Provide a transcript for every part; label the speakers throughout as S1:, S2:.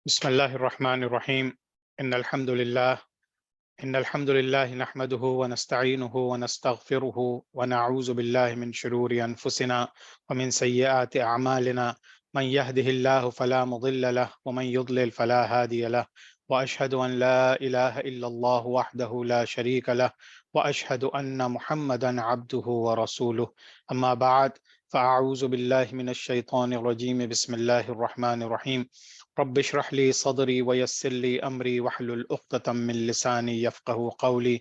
S1: بسم الله الرحمن الرحيم إن الحمد لله نحمده ونستعينه ونستغفره ونعوذ بالله من شرور أنفسنا ومن سيئات أعمالنا من يهده الله فلا مضل له ومن يضلل فلا هادي له وأشهد أن لا إله إلا الله وحده لا شريك له وأشهد أن محمدا عبده ورسوله أما بعد فأعوذ بالله من الشيطان الرجيم بسم الله الرحمن الرحيم رب اشرح لي صدري ويسر لي أمري واحلل عقدة من لساني يفقه قولي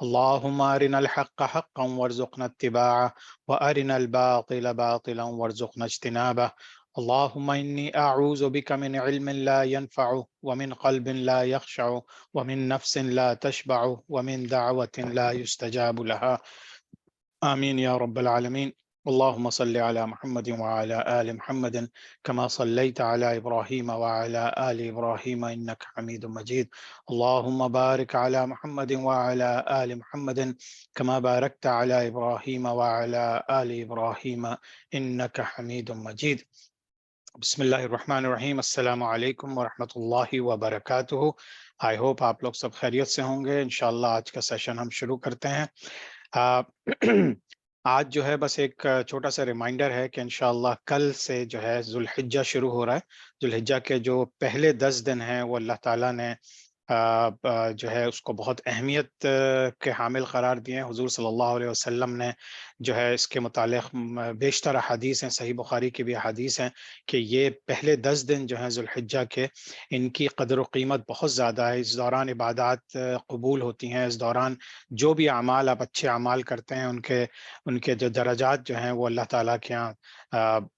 S1: اللهم أرنا الحق حقا وارزقنا اتباعه وأرنا الباطل باطلا وارزقنا اجتنابه اللهم إني أعوذ بك من علم لا ينفع ومن قلب لا يخشع ومن نفس لا تشبع ومن دعوة لا يستجاب لها آمين يا رب العالمين اللهم صل على محمد وعلى آل محمد كما صليت على إبراهيم وعلى آل إبراهيم إنك حميد مجيد اللهم بارك على محمد وعلى آل محمد كما باركت على إبراهيم وعلى آل إبراهيم إنك حميد مجيد بسم اللہ الرحمن الرحیم السلام علیکم ورحمۃ اللہ وبرکاتہ. آئی ہوپ آپ لوگ سب خیریت سے ہوں گے. انشاءاللہ آج کا سیشن ہم شروع کرتے ہیں. آج جو ہے بس ایک چھوٹا سا ریمائنڈر ہے کہ انشاءاللہ کل سے جو ہے ذو الحجہ شروع ہو رہا ہے. ذو الحجہ کے جو پہلے 10 دن ہیں وہ اللہ تعالیٰ نے جو ہے اس کو بہت اہمیت کے حامل قرار دیے ہیں. حضور صلی اللہ علیہ وسلم نے جو ہے اس کے متعلق بیشتر احادیث ہیں, صحیح بخاری کی بھی احادیث ہیں کہ یہ پہلے 10 دن جو ہیں ذو الحجہ کے, ان کی قدر و قیمت بہت زیادہ ہے. اس دوران عبادات قبول ہوتی ہیں. اس دوران جو بھی اعمال آپ اچھے اعمال کرتے ہیں ان کے جو درجات جو ہیں وہ اللہ تعالیٰ کے ہاں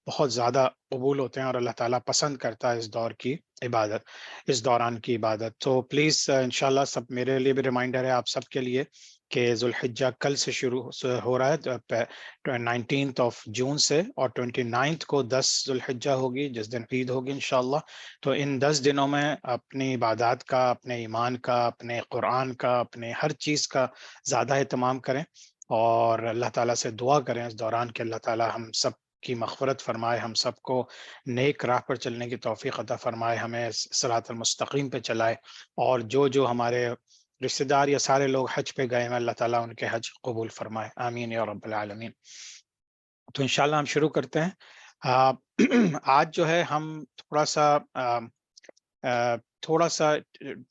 S1: بہت زیادہ قبول ہوتے ہیں اور اللہ تعالیٰ پسند کرتا ہے اس دور کی عبادت, اس دوران کی عبادت. تو پلیز انشاءاللہ سب, میرے لیے بھی ریمائنڈر ہے آپ سب کے لیے کہ ذو الحجہ کل سے شروع ہو رہا ہے 19 جون سے, اور 29 کو 10 ذو الحجہ ہوگی جس دن عید ہوگی انشاءاللہ. تو ان 10 دنوں میں اپنی عبادات کا, اپنے ایمان کا, اپنے قرآن کا, اپنے ہر چیز کا زیادہ اہتمام کریں اور اللہ تعالیٰ سے دعا کریں اس دوران کہ اللہ تعالیٰ ہم سب کی مغفرت فرمائے, ہم سب کو نیک راہ پر چلنے کی توفیق عطا فرمائے, ہمیں صراط المستقیم پہ چلائے, اور جو ہمارے رشتہ دار یا سارے لوگ حج پہ گئے ہیں اللہ تعالیٰ ان کے حج قبول فرمائے. آمین یا رب العالمین. تو انشاءاللہ ہم شروع کرتے ہیں. آج جو ہے ہم تھوڑا سا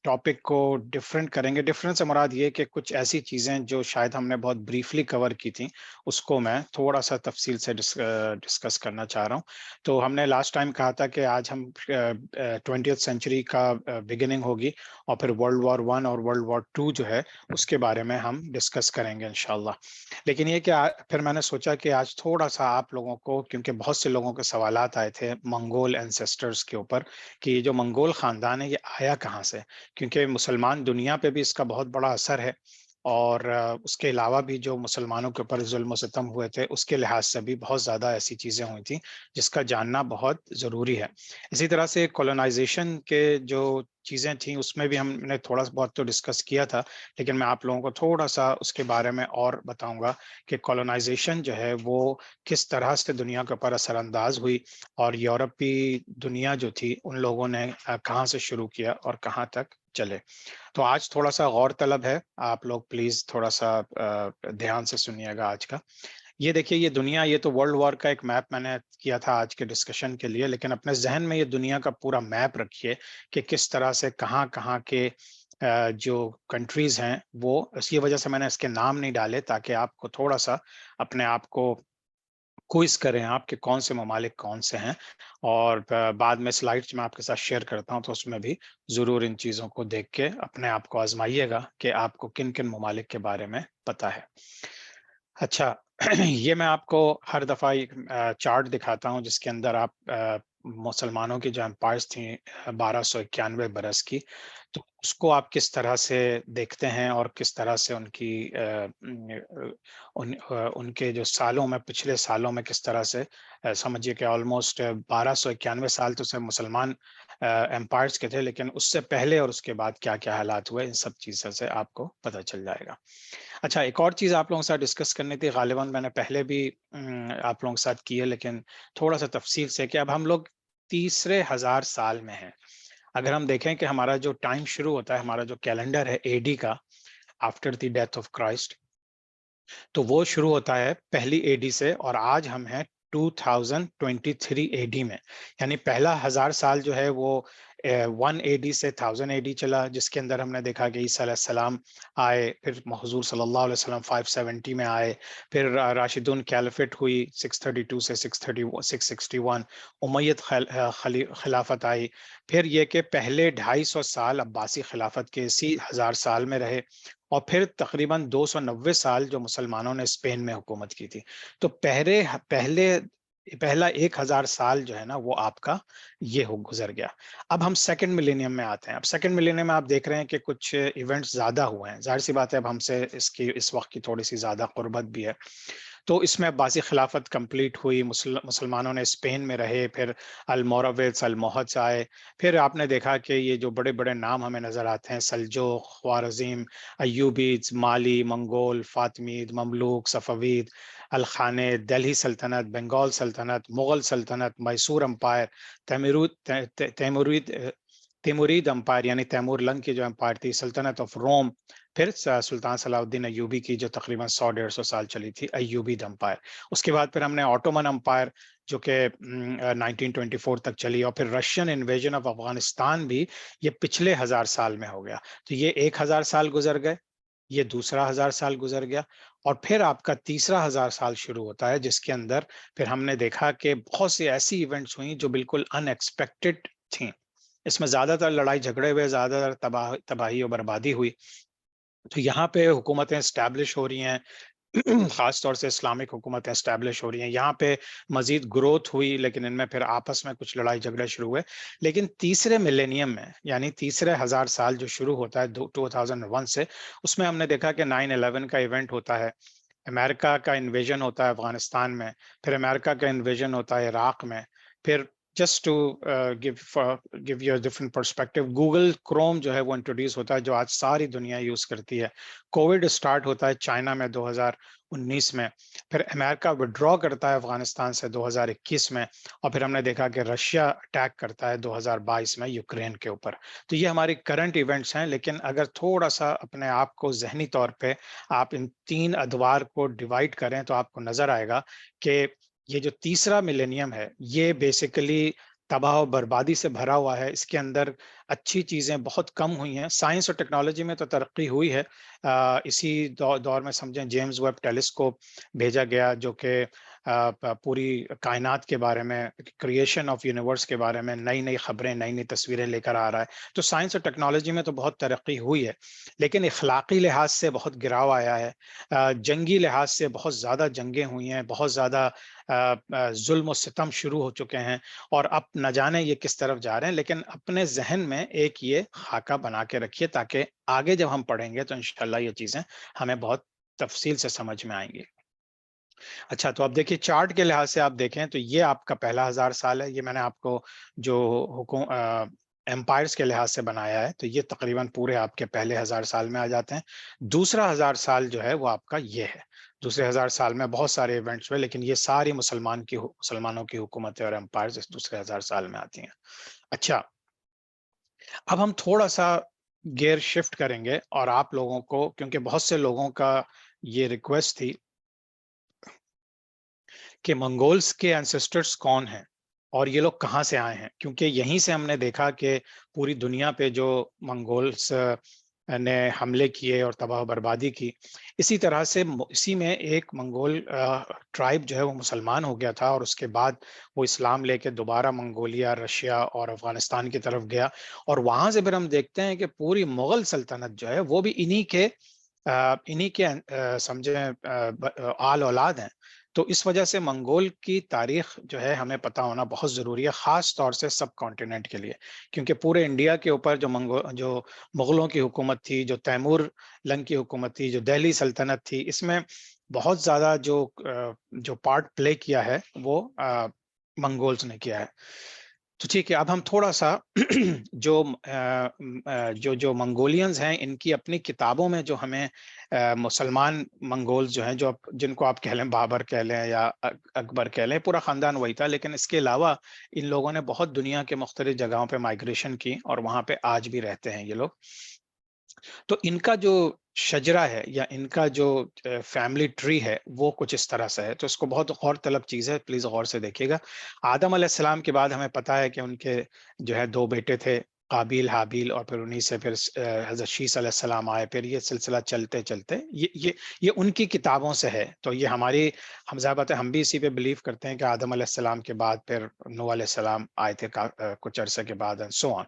S1: ٹاپک کو ڈیفرنٹ کریں گے. ڈیفرنٹ سے مراد یہ کہ کچھ ایسی چیزیں جو شاید ہم نے بہت بریفلی کور کی تھیں اس کو میں تھوڑا سا تفصیل سے ڈسکس کرنا چاہ رہا ہوں. تو ہم نے لاسٹ ٹائم کہا تھا کہ آج ہم 20th سینچری کا بگننگ ہوگی اور پھر ورلڈ وار 1 اور ورلڈ وار 2 جو ہے اس کے بارے میں ہم ڈسکس کریں گے انشاءاللہ. لیکن یہ کہ پھر میں نے سوچا کہ آج تھوڑا سا آپ لوگوں کو, کیونکہ بہت سے لوگوں کے سوالات آئے تھے منگول اینسیسٹرز کے اوپر کہ یہ جو منگول خاندان ہے یہ آیا کہاں سے, کیونکہ مسلمان دنیا پہ بھی اس کا بہت بڑا اثر ہے, اور اس کے علاوہ بھی جو مسلمانوں کے اوپر ظلم و ستم ہوئے تھے اس کے لحاظ سے بھی بہت زیادہ ایسی چیزیں ہوئی تھیں جس کا جاننا بہت ضروری ہے. اسی طرح سے کولونائزیشن کے جو چیزیں تھیں اس میں بھی ہم نے تھوڑا بہت تو ڈسکس کیا تھا, لیکن میں آپ لوگوں کو تھوڑا سا اس کے بارے میں اور بتاؤں گا کہ کولونائزیشن جو ہے وہ کس طرح سے دنیا کے اوپر اثر انداز ہوئی, اور یورپی دنیا جو تھی ان لوگوں نے کہاں سے شروع کیا اور کہاں تک چلے. تو آج تھوڑا سا غور طلب ہے, آپ لوگ پلیز تھوڑا سا دھیان سے سنیے گا آج کا. یہ دیکھیے یہ دنیا, یہ تو ورلڈ وار کا ایک میپ میں نے کیا تھا آج کے ڈسکشن کے لیے, لیکن اپنے ذہن میں یہ دنیا کا پورا میپ رکھیے کہ کس طرح سے کہاں کہاں کے جو کنٹریز ہیں وہ, اس کی وجہ سے میں نے اس کے نام نہیں ڈالے تاکہ آپ کو تھوڑا سا اپنے آپ کو کوئز کریں آپ کہ کون سے ممالک کون سے ہیں, اور بعد میں سلائڈز میں آپ کے ساتھ شیئر کرتا ہوں تو اس میں بھی ضرور ان چیزوں کو دیکھ کے اپنے آپ کو آزمائیے گا کہ آپ کو کن کن ممالک کے بارے میں پتہ ہے. اچھا, یہ میں آپ کو ہر دفعہ ایک چارٹ دکھاتا ہوں جس کے اندر آپ مسلمانوں کی جو امپائرز تھیں 1291 برس کی, تو اس کو آپ کس طرح سے دیکھتے ہیں اور کس طرح سے ان کی ان کے جو سالوں میں, پچھلے سالوں میں کس طرح سے سمجھیے کہ آلموسٹ 1291 سال تو صرف مسلمان امپائرز کے تھے, لیکن اس سے پہلے اور اس کے بعد کیا کیا حالات ہوئے ان سب چیزوں سے آپ کو پتہ چل جائے گا. اچھا, ایک اور چیز آپ لوگوں کے ساتھ ڈسکس کرنی تھی, غالباً میں نے پہلے بھی آپ لوگوں کے ساتھ کی ہے لیکن تھوڑا سا تفصیل سے, کہ اب ہم لوگ 3 ہزار سال میں ہیں. اگر ہم دیکھیں کہ ہمارا جو ٹائم شروع ہوتا ہے، ہمارا جو کیلنڈر ہے اے ڈی کا، after the death of Christ, تو وہ شروع ہوتا ہے پہلی اے ڈی سے، اور آج ہم ہیں 2023 اے ڈی میں. یعنی پہلا 1000 سال جو ہے وہ 1 اے ڈی سے 1000 اے ڈی چلا، جس کے اندر ہم نے دیکھا کہ عیسیٰ علیہ السلام آئے، پھر حضور صلی اللہ علیہ وسلم 570 میں آئے، پھر راشدون کیلفٹ ہوئی 632 سے 661، امید خلافت آئی، پھر یہ کہ پہلے 250 سال عباسی خلافت کے اسی 1000 سال میں رہے، اور پھر تقریباً 290 سال جو مسلمانوں نے اسپین میں حکومت کی تھی. تو پہلا 1000 سال جو ہے نا وہ آپ کا یہ گزر گیا. اب ہم سیکنڈ ملینیم میں آتے ہیں. اب سیکنڈ ملینیم میں آپ دیکھ رہے ہیں کہ کچھ ایونٹس زیادہ ہوئے ہیں. ظاہر سی بات ہے اب ہم سے اس وقت کی تھوڑی سی زیادہ قربت بھی ہے. تو اس میں عباسی خلافت کمپلیٹ ہوئی، مسلمانوں نے اسپین میں رہے، پھر الموراویتس، الموہدس آئے، پھر آپ نے دیکھا کہ یہ جو بڑے بڑے نام ہمیں نظر آتے ہیں، سلجوق، خوارزم، ایوبیڈز، مالی، منگول، فاطمید، مملوک، صفوید، الخانید، دہلی سلطنت، بنگال سلطنت، مغل سلطنت، میسور امپائر، تیمورید امپائر یعنی تیمور لنگ کی جو امپائر تھی، سلطنت آف روم، پھر سلطان صلاح الدین ایوبی کی جو تقریباً 100-150 سال چلی تھی، ایوبید امپائر. اس کے بعد پھر ہم نے آٹومن امپائر جو کہ 1924 تک چلی، اور پھر رشین انویژن آف افغانستان بھی یہ پچھلے 1000 سال میں ہو گیا. تو یہ 1000 سال گزر گئے، یہ دوسرا 1000 سال گزر گیا، اور پھر آپ کا تیسرا 1000 سال شروع ہوتا ہے، جس کے اندر پھر ہم نے دیکھا کہ بہت سی ایسی ایونٹس ہوئیں جو بالکل ان ایکسپیکٹڈ تھیں. اس میں زیادہ تر لڑائی جھگڑے ہوئے، زیادہ تر تباہی و بربادی ہوئی. تو یہاں پہ حکومتیں اسٹیبلش ہو رہی ہیں، خاص طور سے اسلامک حکومتیں اسٹیبلش ہو رہی ہیں. یہاں پہ مزید گروتھ ہوئی، لیکن ان میں پھر آپس میں کچھ لڑائی جھگڑے شروع ہوئے. لیکن تیسرے ملینیم میں، یعنی تیسرے 1000 سال جو شروع ہوتا ہے 2001 سے، اس میں ہم نے دیکھا کہ 9/11 کا ایونٹ ہوتا ہے، امریکہ کا انویژن ہوتا ہے افغانستان میں، پھر امریکہ کا انویژن ہوتا ہے عراق میں، پھر just to give you different perspective, Google Chrome جو ہے وہ انٹروڈیوس ہوتا ہے، جو آج ساری دنیا یوز کرتی ہے. کووڈ اسٹارٹ ہوتا ہے چائنا میں 2019 میں، پھر امریکہ وڈرا کرتا ہے افغانستان سے 2021 میں، اور پھر ہم نے دیکھا کہ رشیا اٹیک کرتا ہے 2022 میں یوکرین کے اوپر. تو یہ ہماری کرنٹ ایونٹس ہیں. لیکن اگر تھوڑا سا اپنے آپ کو ذہنی طور پہ آپ ان 3 ادوار کو ڈیوائڈ کریں تو آپ کو نظر آئے گا کہ یہ جو تیسرا ملینیم ہے یہ بیسیکلی تباہ و بربادی سے بھرا ہوا ہے. اس کے اندر اچھی چیزیں بہت کم ہوئی ہیں. سائنس اور ٹیکنالوجی میں تو ترقی ہوئی ہے. اسی دور میں سمجھیں جیمز ویب ٹیلیسکوپ بھیجا گیا جو کہ پوری کائنات کے بارے میں، کریشن آف یونیورس کے بارے میں نئی نئی خبریں، نئی نئی تصویریں لے کر آ رہا ہے. تو سائنس اور ٹیکنالوجی میں تو بہت ترقی ہوئی ہے، لیکن اخلاقی لحاظ سے بہت گراؤ آیا ہے. جنگی لحاظ سے بہت زیادہ جنگیں ہوئی ہیں، بہت زیادہ ظلم و ستم شروع ہو چکے ہیں، اور اب نہ جانے یہ کس طرف جا رہے ہیں. لیکن اپنے ذہن میں ایک یہ خاکہ بنا کے رکھیے تاکہ آگے جب ہم پڑھیں گے تو انشاءاللہ یہ چیزیں ہمیں بہت تفصیل سے سمجھ میں آئیں گی. اچھا، تو اب دیکھیے چارٹ کے لحاظ سے آپ دیکھیں تو یہ آپ کا پہلا 1000 سال ہے. یہ میں نے آپ کو جو امپائرز کے لحاظ سے بنایا ہے، تو یہ تقریباً پورے آپ کے پہلے 1000 سال میں آ جاتے ہیں. دوسرا 1000 سال جو ہے وہ آپ کا یہ ہے. دوسرے 1000 سال میں بہت سارے ایونٹس ہوئے، لیکن یہ ساری مسلمانوں کی حکومتیں اور امپائرز اس دوسرے 1000 سال میں آتی ہیں. اچھا، اب ہم تھوڑا سا گیئر شفٹ کریں گے، اور آپ لوگوں کو، کیونکہ بہت سے لوگوں کا یہ ریکویسٹ تھی کہ منگولز کے اینسسٹرز کون ہیں اور یہ لوگ کہاں سے آئے ہیں، کیونکہ یہیں سے ہم نے دیکھا کہ پوری دنیا پہ جو منگولز نے حملے کیے اور تباہ و بربادی کی، اسی طرح سے اسی میں ایک منگول ٹرائب جو ہے وہ مسلمان ہو گیا تھا، اور اس کے بعد وہ اسلام لے کے دوبارہ منگولیا، رشیا اور افغانستان کی طرف گیا. اور وہاں سے پھر ہم دیکھتے ہیں کہ پوری مغل سلطنت جو ہے وہ بھی انہی کے سمجھیں آل اولاد ہیں. تو اس وجہ سے منگول کی تاریخ جو ہے ہمیں پتہ ہونا بہت ضروری ہے، خاص طور سے سب کانٹیننٹ کے لیے، کیونکہ پورے انڈیا کے اوپر جو مغلوں کی حکومت تھی، جو تیمور لنگ کی حکومت تھی، جو دہلی سلطنت تھی، اس میں بہت زیادہ جو پارٹ پلے کیا ہے وہ منگولز نے کیا ہے. تو ٹھیک ہے، اب ہم تھوڑا سا جو جو منگولینز ہیں، ان کی اپنی کتابوں میں جو ہمیں مسلمان منگولز جو ہیں، جو جن کو آپ کہہ لیں بابر کہہ لیں یا اکبر کہہ لیں، پورا خاندان وہی تھا، لیکن اس کے علاوہ ان لوگوں نے بہت دنیا کے مختلف جگہوں پہ مائگریشن کی اور وہاں پہ آج بھی رہتے ہیں یہ لوگ. تو ان کا جو شجرہ ہے یا ان کا جو فیملی ٹری ہے وہ کچھ اس طرح سے ہے. تو اس کو بہت غور طلب چیز ہے، پلیز غور سے دیکھیے گا. آدم علیہ السلام کے بعد ہمیں پتا ہے کہ ان کے جو ہے 2 بیٹے تھے، قابیل حابیل، اور پھر انہی سے پھر حضرت شیس علیہ السلام آئے. پھر یہ سلسلہ چلتے چلتے یہ ان کی کتابوں سے ہے. تو یہ ہماری ہم ضابط ہم بھی اسی پہ بلیو کرتے ہیں کہ آدم علیہ السلام کے بعد پھر نوح علیہ السلام آئے تھے کچھ عرصے کے بعد and so on.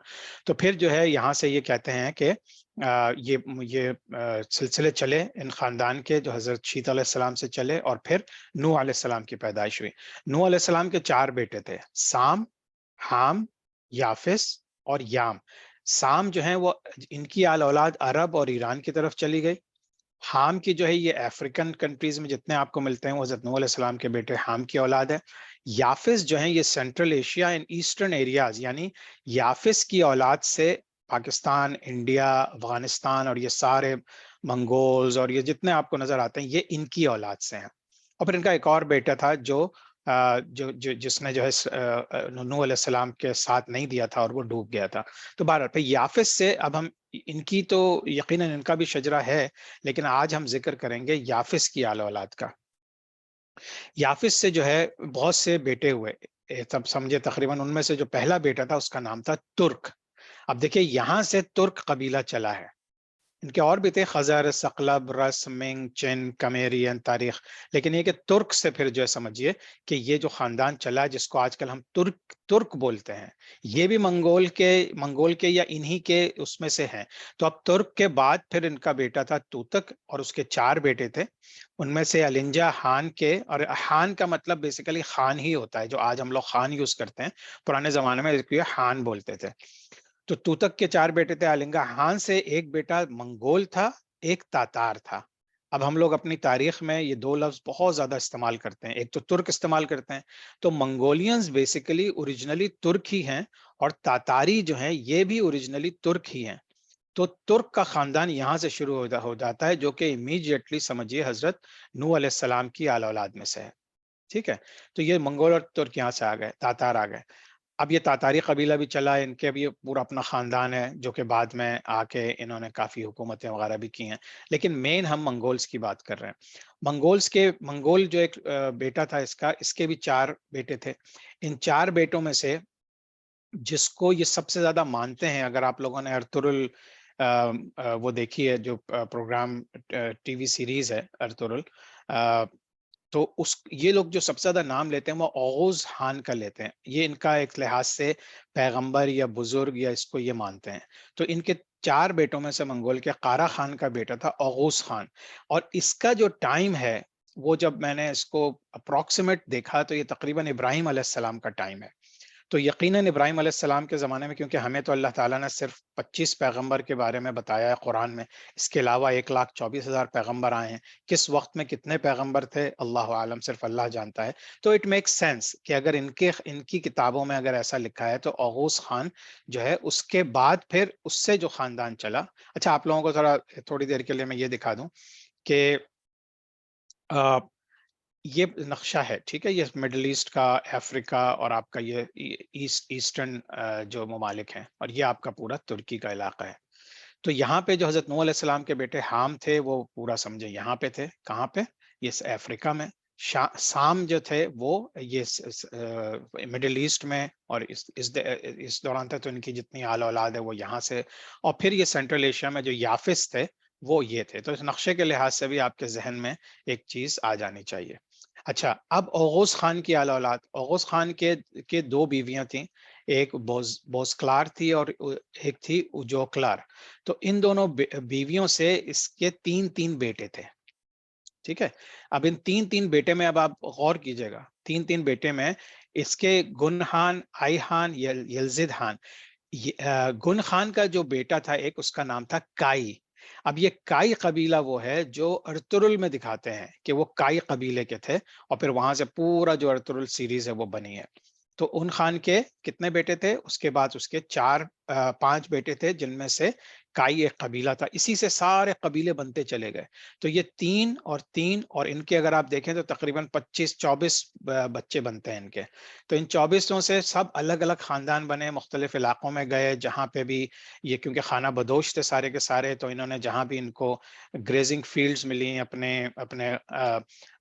S1: تو پھر جو ہے یہاں سے یہ کہتے ہیں کہ یہ سلسلے چلے ان خاندان کے، جو حضرت شیت علیہ السلام سے چلے، اور پھر نوح علیہ السلام کی پیدائش ہوئی. نوح علیہ السلام کے 4 بیٹے تھے، سام، حام، یافس اور یام. سام جو ہیں وہ ان کی آل اولاد عرب اور ایران کی طرف چلی گئی. حام کی جو ہے یہ افریقن کنٹریز میں جتنے آپ کو ملتے ہیں وہ حضرت نوح علیہ السلام کے بیٹے حام کی اولاد ہے. یافس جو ہیں یہ central Asia and eastern areas, یعنی یافس کی اولاد سے پاکستان، انڈیا، افغانستان اور یہ سارے منگولز اور یہ جتنے آپ کو نظر آتے ہیں یہ ان کی اولاد سے ہیں. اور پھر ان کا ایک اور بیٹا تھا جس نے جو ہے نوح علیہ السلام کے ساتھ نہیں دیا تھا اور وہ ڈوب گیا تھا. تو بہرحال پھر یافس سے اب ہم ان کی تو یقیناً ان کا بھی شجرہ ہے، لیکن آج ہم ذکر کریں گے یافس کی آل اولاد کا. یافس سے جو ہے بہت سے بیٹے ہوئے، تب سمجھے تقریباً ان میں سے جو پہلا بیٹا تھا اس کا نام تھا ترک. اب دیکھیں یہاں سے ترک قبیلہ چلا ہے. ان کے اور بھی تھے، خزر، ثقلب، رس، منگ، چن، کمیرین، تاریخ، لیکن یہ کہ ترک سے پھر جو ہے سمجھیے کہ یہ جو خاندان چلا ہے جس کو آج کل ہم ترک بولتے ہیں، یہ بھی منگول کے یا انہی کے اس میں سے ہیں. تو اب ترک کے بعد پھر ان کا بیٹا تھا توتک، اور اس کے 4 بیٹے تھے. ان میں سے النجا ہان کے، اور ہان کا مطلب بیسیکلی خان ہی ہوتا ہے، جو آج ہم لوگ خان یوز کرتے ہیں، پرانے زمانے میں ہان بولتے تھے. تو توتک کے 4 بیٹے تھے. النگا ہان سے ایک بیٹا منگول تھا، ایک تاتار تھا. اب ہم لوگ اپنی تاریخ میں یہ 2 لفظ بہت زیادہ استعمال کرتے ہیں، ایک تو ترک استعمال کرتے ہیں. تو منگولینز بیسیکلی اوریجنلی ترک ہی ہیں، اور تاتاری جو ہیں یہ بھی اوریجنلی ترک ہی ہیں. تو ترک کا خاندان یہاں سے شروع ہو جاتا ہے، جو کہ امیڈیٹلی سمجھیے حضرت نوح علیہ السلام کی آل اولاد میں سے ہے. ٹھیک ہے، تو یہ منگول اور ترک یہاں سے آ گئے، تاتار آ گئے. اب یہ تاتاری قبیلہ بھی چلا ہے، ان کے بھی پورا اپنا خاندان ہے، جو کہ بعد میں آ کے انہوں نے کافی حکومتیں وغیرہ بھی کی ہیں. لیکن مین ہم منگولز کی بات کر رہے ہیں. منگول جو ایک بیٹا تھا اس کے بھی 4 بیٹے تھے. ان 4 بیٹوں میں سے جس کو یہ سب سے زیادہ مانتے ہیں، اگر آپ لوگوں نے ارطغرل وہ دیکھی ہے جو پروگرام ٹی وی سیریز ہے ارطغرل، تو یہ لوگ جو سب سے زیادہ نام لیتے ہیں وہ اوغوز خان کا لیتے ہیں. یہ ان کا ایک لحاظ سے پیغمبر یا بزرگ یا اس کو یہ مانتے ہیں. تو ان کے 4 بیٹوں میں سے منگول کے قارا خان کا بیٹا تھا اوغوز خان. اور اس کا جو ٹائم ہے وہ جب میں نے اس کو اپروکسیمیٹ دیکھا تو یہ تقریباً ابراہیم علیہ السلام کا ٹائم ہے. تو یقیناً ابراہیم علیہ السلام کے زمانے میں، کیونکہ ہمیں تو اللہ تعالیٰ نے صرف 25 پیغمبر کے بارے میں بتایا ہے قرآن میں، اس کے علاوہ 1,24,000 پیغمبر آئے ہیں. کس وقت میں کتنے پیغمبر تھے اللہ عالم، صرف اللہ جانتا ہے. تو اٹ میک سینس کہ اگر ان کی کتابوں میں اگر ایسا لکھا ہے تو اوغوز خان جو ہے اس کے بعد پھر اس سے جو خاندان چلا. اچھا، آپ لوگوں کو تھوڑی دیر کے لیے میں یہ دکھا دوں کہ یہ نقشہ ہے، ٹھیک ہے، یہ مڈل ایسٹ کا، افریقہ اور آپ کا یہ ایسٹرن جو ممالک ہیں، اور یہ آپ کا پورا ترکی کا علاقہ ہے. تو یہاں پہ جو حضرت نوح علیہ السلام کے بیٹے حام تھے وہ پورا سمجھے یہاں پہ تھے. کہاں پہ؟ یہ افریقہ میں. سام جو تھے وہ یہ مڈل ایسٹ میں، اور اس دوران تھے تو ان کی جتنی آل اولاد ہے وہ یہاں سے. اور پھر یہ سینٹرل ایشیا میں جو یافس تھے وہ یہ تھے. تو اس نقشے کے لحاظ سے بھی آپ کے ذہن میں ایک چیز آ جانی چاہیے. اچھا، اب اوغوز خان کی آل اولاد. اوغوز خان کے 2 بیویاں تھیں، ایک بوزکلار تھی اور ایک تھی اوجوکلار. تو ان دونوں بیویوں سے اس کے 3 بیٹے تھے. ٹھیک ہے، اب ان 3 بیٹے میں اب آپ غور کیجئے گا، 3 بیٹے میں اس کے گن خان، آئی خان، یلزد خان. گن خان کا جو بیٹا تھا ایک، اس کا نام تھا کائی. اب یہ کائی قبیلہ وہ ہے جو ارطغرل میں دکھاتے ہیں کہ وہ کائی قبیلے کے تھے، اور پھر وہاں سے پورا جو ارطغرل سیریز ہے وہ بنی ہے. تو ان خان کے کتنے بیٹے تھے؟ اس کے بعد اس کے 5 بیٹے تھے، جن میں سے کائی ایک قبیلہ تھا، اسی سے سارے قبیلے بنتے چلے گئے. تو یہ 3 اور ان کے اگر آپ دیکھیں تو تقریباً 25-24 بچے بنتے ہیں ان کے. تو ان 24 سے سب الگ الگ خاندان بنے، مختلف علاقوں میں گئے، جہاں پہ بھی یہ کیونکہ خانہ بدوش تھے سارے کے سارے، تو انہوں نے جہاں بھی ان کو گریزنگ فیلڈز ملی اپنے اپنے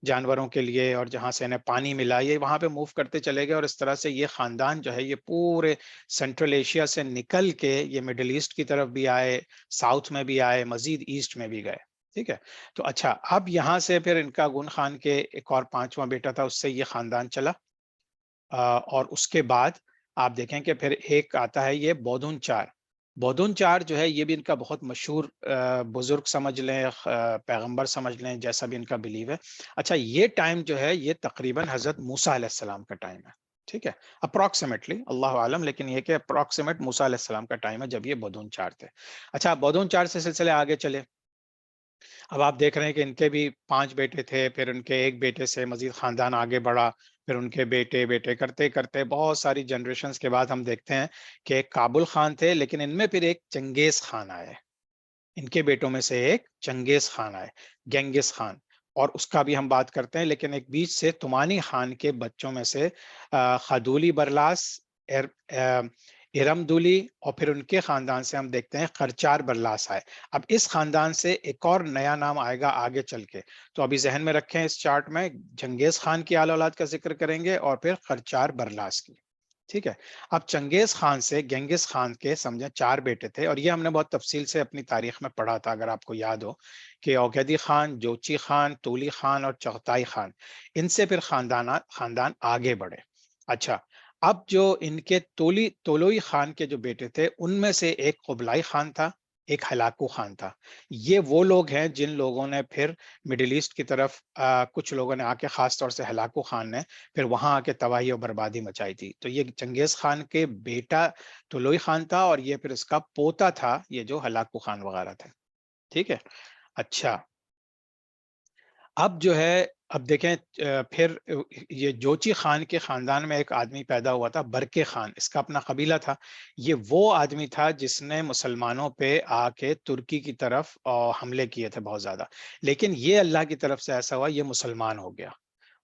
S1: جانوروں کے لیے، اور جہاں سے انہیں پانی ملا، یہ وہاں پہ موو کرتے چلے گئے. اور اس طرح سے یہ خاندان جو ہے یہ پورے سینٹرل ایشیا سے نکل کے یہ مڈل ایسٹ کی طرف بھی آئے، ساؤتھ میں بھی آئے، مزید ایسٹ میں بھی گئے. ٹھیک ہے. تو اچھا، اب یہاں سے پھر ان کا گن خان کے ایک اور 5واں بیٹا تھا، اس سے یہ خاندان چلا. اور اس کے بعد آپ دیکھیں کہ پھر ایک آتا ہے یہ بودون چار. بودون چار جو ہے یہ بھی ان کا بہت مشہور بزرگ سمجھ لیں، پیغمبر سمجھ لیں، جیسا بھی ان کا بلیو ہے. اچھا، یہ ٹائم جو ہے یہ تقریباً حضرت موسیٰ علیہ السلام کا ٹائم ہے. ٹھیک ہے، اپروکسیمیٹلی، اللہ عالم، لیکن یہ کہ اپروکسیمیٹ موسیٰ علیہ السلام کا ٹائم ہے جب یہ بودون چار تھے. اچھا، بودون چار سے سلسلے آگے چلے. اب آپ دیکھ رہے ہیں کہ ان کے بھی 5 بیٹے تھے، پھر ان کے ایک بیٹے سے مزید خاندان آگے بڑھا، پھر ان کے بیٹے بیٹے کرتے کرتے بہت ساری جنریشنز کے بعد ہم دیکھتے ہیں کہ ایک کابل خان تھے، لیکن ان میں پھر ایک چنگیز خان آئے. ان کے بیٹوں میں سے ایک چنگیز خان آئے، گینگس خان، اور اس کا بھی ہم بات کرتے ہیں. لیکن ایک بیچ سے تمانی خان کے بچوں میں سے خدولی برلاس، ارم دولی، اور پھر ان کے خاندان سے ہم دیکھتے ہیں خرچار برلاس آئے. اب اس خاندان سے ایک اور نیا نام آئے گا آگے چل کے، تو ابھی ذہن میں رکھیں اس چارٹ میں چنگیز خان کی آل اولاد کا ذکر کریں گے اور پھر خرچار برلاس کی. ٹھیک ہے. اب چنگیز خان سے گینگس خان کے سمجھیں 4 بیٹے تھے، اور یہ ہم نے بہت تفصیل سے اپنی تاریخ میں پڑھا تھا، اگر آپ کو یاد ہو کہ اوگیدی خان، جوچی خان، تولی خان اور چغتائی خان، ان سے پھر خاندان آگے بڑھے. اچھا، اب جو ان کے تولوئی خان کے جو بیٹے تھے، ان میں سے ایک قبلائی خان تھا، ایک ہلاکو خان تھا. یہ وہ لوگ ہیں جن لوگوں نے پھر مڈل ایسٹ کی طرف کچھ لوگوں نے آ کے، خاص طور سے ہلاکو خان نے پھر وہاں آ کے تباہی اور بربادی مچائی تھی. تو یہ چنگیز خان کے بیٹا تولوئی خان تھا، اور یہ پھر اس کا پوتا تھا یہ جو ہلاکو خان وغیرہ تھے. ٹھیک ہے. اچھا، اب جو ہے، اب دیکھیں پھر یہ جوچی خان کے خاندان میں ایک آدمی پیدا ہوا تھا، برکے خان، اس کا اپنا قبیلہ تھا. یہ وہ آدمی تھا جس نے مسلمانوں پہ آ کے ترکی کی طرف حملے کیے تھے بہت زیادہ، لیکن یہ اللہ کی طرف سے ایسا ہوا، یہ مسلمان ہو گیا.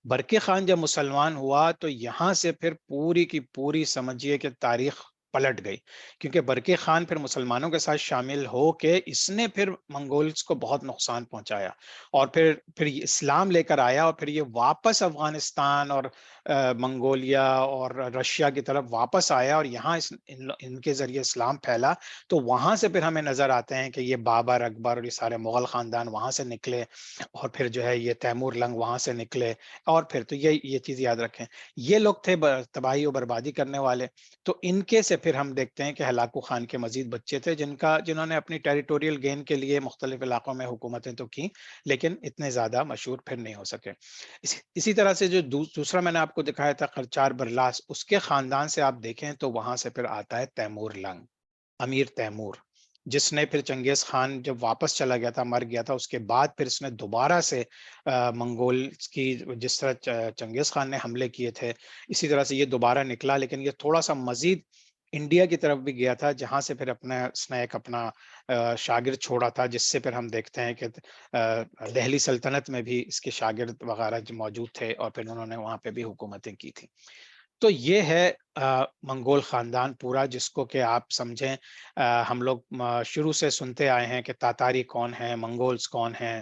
S1: برکے خان جب مسلمان ہوا تو یہاں سے پھر پوری کی پوری سمجھیے کہ تاریخ پلٹ گئی، کیونکہ برکے خان پھر مسلمانوں کے ساتھ شامل ہو کے اس نے پھر منگولز کو بہت نقصان پہنچایا، اور پھر یہ اسلام لے کر آیا، اور پھر یہ واپس افغانستان اور منگولیا اور رشیا کی طرف واپس آیا، اور یہاں ان کے ذریعے اسلام پھیلا. تو وہاں سے پھر ہمیں نظر آتے ہیں کہ یہ بابر، اکبر اور یہ سارے مغل خاندان وہاں سے نکلے، اور پھر جو ہے یہ تیمور لنگ وہاں سے نکلے. اور پھر تو یہ چیز یاد رکھیں، یہ لوگ تھے تباہی و بربادی کرنے والے. تو ان کے سے پھر ہم دیکھتے ہیں کہ ہلاکو خان کے مزید بچے تھے جنہوں نے اپنی ٹیریٹوریل گین کے لیے مختلف علاقوں میں حکومتیں تو کی، لیکن اتنے زیادہ مشہور پھر نہیں ہو سکے. اسی طرح سے جو دوسرا میں نے آپ کو دکھایا تھا خرچار برلاس، اس کے خاندان سے آپ دیکھیں تو وہاں سے پھر آتا ہے تیمور لنگ، امیر تیمور، جس نے پھر چنگیز خان جب واپس چلا گیا تھا، مر گیا تھا، اس کے بعد پھر اس نے دوبارہ سے منگول کی، جس طرح چنگیز خان نے حملے کیے تھے اسی طرح سے یہ دوبارہ نکلا، لیکن یہ تھوڑا سا مزید انڈیا کی طرف بھی گیا تھا، جہاں سے پھر اس نے ایک اپنا شاگرد چھوڑا تھا، جس سے پھر ہم دیکھتے ہیں کہ دہلی سلطنت میں بھی اس کے شاگرد وغیرہ موجود تھے، اور پھر انہوں نے وہاں پہ بھی حکومتیں کی تھی. تو یہ ہے منگول خاندان پورا، جس کو کہ آپ سمجھیں ہم لوگ شروع سے سنتے آئے ہیں کہ تاتاری کون ہیں، منگولز کون ہیں،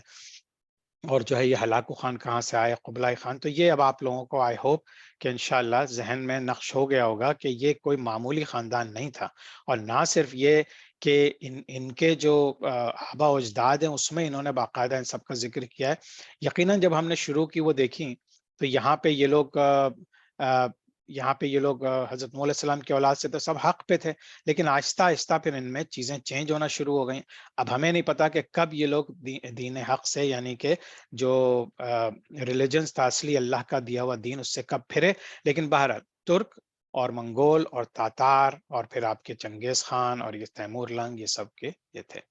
S1: اور جو ہے یہ ہلاکو خان کہاں سے آئے، قبلائی خان. تو یہ اب آپ لوگوں کو آئی ہوپ کہ انشاءاللہ ذہن میں نقش ہو گیا ہوگا کہ یہ کوئی معمولی خاندان نہیں تھا، اور نہ صرف یہ کہ ان کے جو آبا و اجداد ہیں اس میں انہوں نے باقاعدہ ان سب کا ذکر کیا ہے. یقیناً جب ہم نے شروع کی وہ دیکھی تو یہاں پہ یہ لوگ حضرت مولا علیہ السلام کی اولاد سے تو سب حق پہ تھے، لیکن آہستہ آہستہ پھر ان میں چیزیں چینج ہونا شروع ہو گئیں. اب ہمیں نہیں پتا کہ کب یہ لوگ دین حق سے، یعنی کہ جو ریلیجنز تھا اصلی اللہ کا دیا ہوا دین، اس سے کب پھرے. لیکن بہرحال ترک اور منگول اور تاتار اور پھر آپ کے چنگیز خان اور یہ تیمور لنگ، یہ سب کے یہ تھے.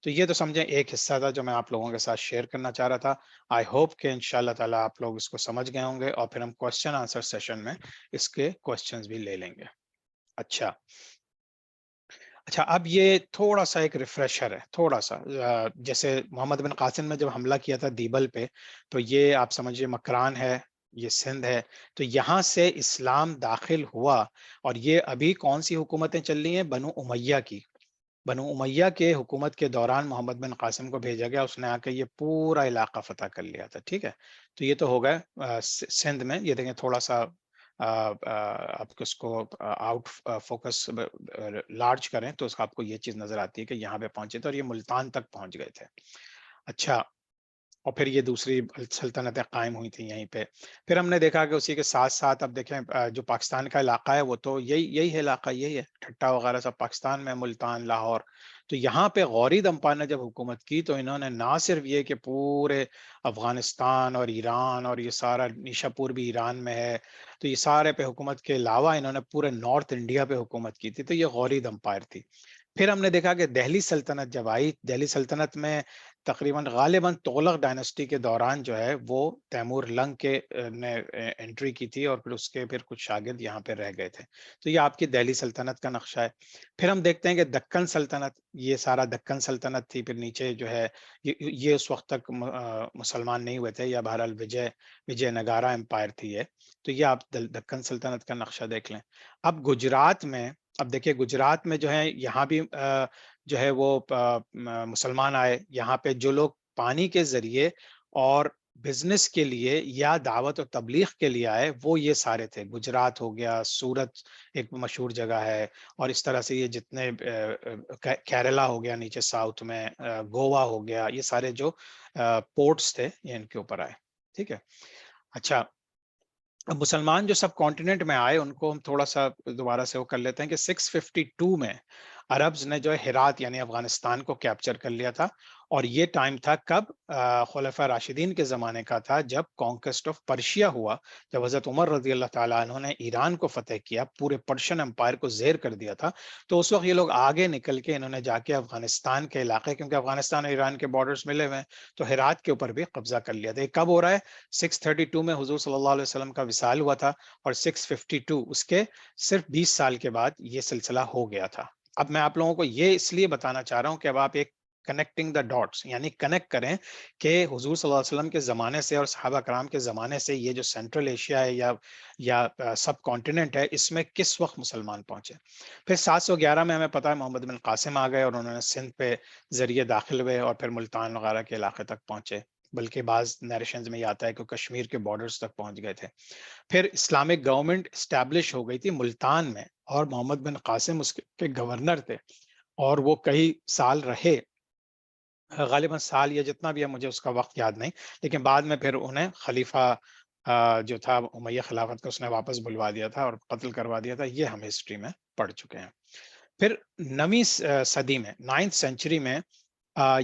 S1: تو یہ تو سمجھیں ایک حصہ تھا جو میں آپ لوگوں کے ساتھ شیئر کرنا چاہ رہا تھا. آئی ہوپ کہ انشاءاللہ تعالیٰ آپ لوگ اس کو سمجھ گئے ہوں گے اور پھر ہم کوشچن آنسر سیشن میں اس کے کوشچنز بھی لے لیں گے. اچھا اب یہ تھوڑا سا ایک ریفریشر ہے تھوڑا سا. جیسے محمد بن قاسم نے جب حملہ کیا تھا دیبل پہ تو یہ آپ سمجھیے مکران ہے، یہ سندھ ہے، تو یہاں سے اسلام داخل ہوا. اور یہ ابھی کون سی حکومتیں چل رہی ہیں؟ بنو امیہ کی. بنو امیہ کے حکومت کے دوران محمد بن قاسم کو بھیجا گیا، اس نے آ کے یہ پورا علاقہ فتح کر لیا تھا. ٹھیک ہے، تو یہ تو ہو گیا سندھ میں. یہ دیکھیں تھوڑا سا آپ اس کو آؤٹ فوکس لارج کریں تو اس کا آپ کو یہ چیز نظر آتی ہے کہ یہاں پہ پہنچے تھے اور یہ ملتان تک پہنچ گئے تھے. اچھا، اور پھر یہ دوسری سلطنتیں قائم ہوئی تھیں یہیں پہ. پھر ہم نے دیکھا کہ اسی کے ساتھ ساتھ اب دیکھیں جو پاکستان کا علاقہ ہے وہ تو یہی ہے علاقہ، یہی ہے ٹھٹا وغیرہ سب پاکستان میں، ملتان، لاہور. تو یہاں پہ غوری دمپا نے جب حکومت کی تو انہوں نے نہ صرف یہ کہ پورے افغانستان اور ایران اور یہ سارا نیشا پور بھی ایران میں ہے، تو یہ سارے پہ حکومت کے علاوہ انہوں نے پورے نارتھ انڈیا پہ حکومت کی تھی. تو یہ غورید امپائر تھی. پھر ہم نے دیکھا کہ دہلی سلطنت جب آئی، دہلی سلطنت میں تقریباً غالباً تغلق ڈائنسٹی کے دوران جو ہے وہ تیمور لنگ کے نے انٹری کی تھی اور پھر کچھ شاگرد یہاں پہ رہ گئے تھے. تو یہ آپ کی دہلی سلطنت کا نقشہ ہے. پھر ہم دیکھتے ہیں کہ دکن سلطنت، یہ سارا دکن سلطنت تھی. پھر نیچے جو ہے یہ اس وقت تک مسلمان نہیں ہوئے تھے، یا بہرحال وجے نگارا امپائر تھی یہ. تو یہ آپ دکن سلطنت کا نقشہ دیکھ لیں. اب گجرات میں، اب دیکھیں گجرات میں جو ہے یہاں بھی جو ہے وہ مسلمان آئے. یہاں پہ جو لوگ پانی کے ذریعے اور بزنس کے لیے یا دعوت و تبلیغ کے لیے آئے وہ یہ سارے تھے. گجرات ہو گیا، سورت ایک مشہور جگہ ہے، اور اس طرح سے یہ جتنے کیرلا ہو گیا نیچے ساؤتھ میں، گوا ہو گیا، یہ سارے جو پورٹس تھے یہ ان کے اوپر آئے. ٹھیک ہے. اچھا، اب مسلمان جو سب کانٹیننٹ میں آئے ان کو ہم تھوڑا سا دوبارہ سے وہ کر لیتے ہیں کہ 652 میں عربز نے جو ہے ہرات یعنی افغانستان کو کیپچر کر لیا تھا. اور یہ ٹائم تھا کب؟ خلفاء راشدین کے زمانے کا تھا، جب کانکسٹ آف پرشیا ہوا، جب حضرت عمر رضی اللہ تعالیٰ عنہ نے ایران کو فتح کیا، پورے پرشین امپائر کو زیر کر دیا تھا. تو اس وقت یہ لوگ آگے نکل کے انہوں نے جا کے افغانستان کے علاقے، کیونکہ افغانستان اور ایران کے بارڈرز ملے ہوئے ہیں، تو ہرات کے اوپر بھی قبضہ کر لیا تھا. یہ کب ہو رہا ہے؟ 632 میں حضور صلی اللہ علیہ وسلم کا وصال ہوا تھا، اور 652 اس کے صرف 20 سال کے بعد یہ سلسلہ ہو گیا تھا. اب میں آپ لوگوں کو یہ اس لیے بتانا چاہ رہا ہوں کہ اب آپ ایک کنیکٹنگ دا ڈاٹس یعنی کنیکٹ کریں کہ حضور صلی اللہ علیہ وسلم کے زمانے سے اور صحابہ کرام کے زمانے سے یہ جو سینٹرل ایشیا ہے یا سب کانٹیننٹ ہے، اس میں کس وقت مسلمان پہنچے. پھر 711 میں ہمیں پتا ہے محمد بن قاسم آ گئے اور انہوں نے سندھ پہ ذریعے داخل ہوئے اور پھر ملتان وغیرہ کے علاقے تک پہنچے، بلکہ بعض نیریشنز میں یہ آتا ہے کہ کشمیر کے بارڈرز تک پہنچ گئے تھے. پھر اسلامک گورنمنٹ اسٹیبلش ہو گئی تھی ملتان میں، اور محمد بن قاسم اس کے گورنر تھے، اور وہ کئی سال رہے، غالباً سال یا جتنا بھی ہے مجھے اس کا وقت یاد نہیں، لیکن بعد میں پھر انہیں خلیفہ جو تھا امیہ خلافت کا اس نے واپس بلوا دیا تھا اور قتل کروا دیا تھا. یہ ہم ہسٹری میں پڑھ چکے ہیں. پھر 9ویں صدی میں، 9th سینچری میں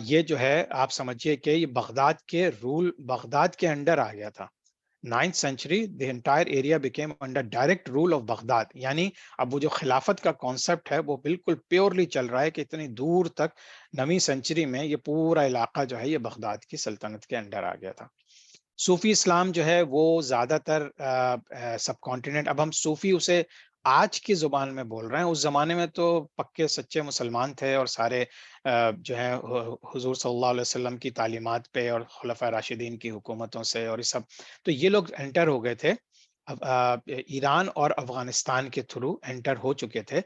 S1: یہ جو ہے آپ سمجھیے کہ یہ بغداد کے انڈر آ گیا تھا. 9th century the entire area became under direct rule of Baghdad. یعنی اب وہ جو خلافت کا کانسیپٹ ہے وہ بالکل پیورلی چل رہا ہے کہ اتنی دور تک 9ویں سینچری میں یہ پورا علاقہ جو ہے یہ بغداد کی سلطنت کے انڈر آ گیا تھا. صوفی اسلام جو ہے وہ زیادہ تر سب کانٹیننٹ، اب ہم صوفی اسے آج کی زبان میں بول رہے ہیں، اس زمانے میں تو پکے سچے مسلمان تھے اور سارے جو ہے حضور صلی اللہ علیہ وسلم کی تعلیمات پہ اور خلفاء راشدین کی حکومتوں سے اور یہ سب، تو یہ لوگ انٹر ہو گئے تھے ایران اور افغانستان کے تھرو انٹر ہو چکے تھے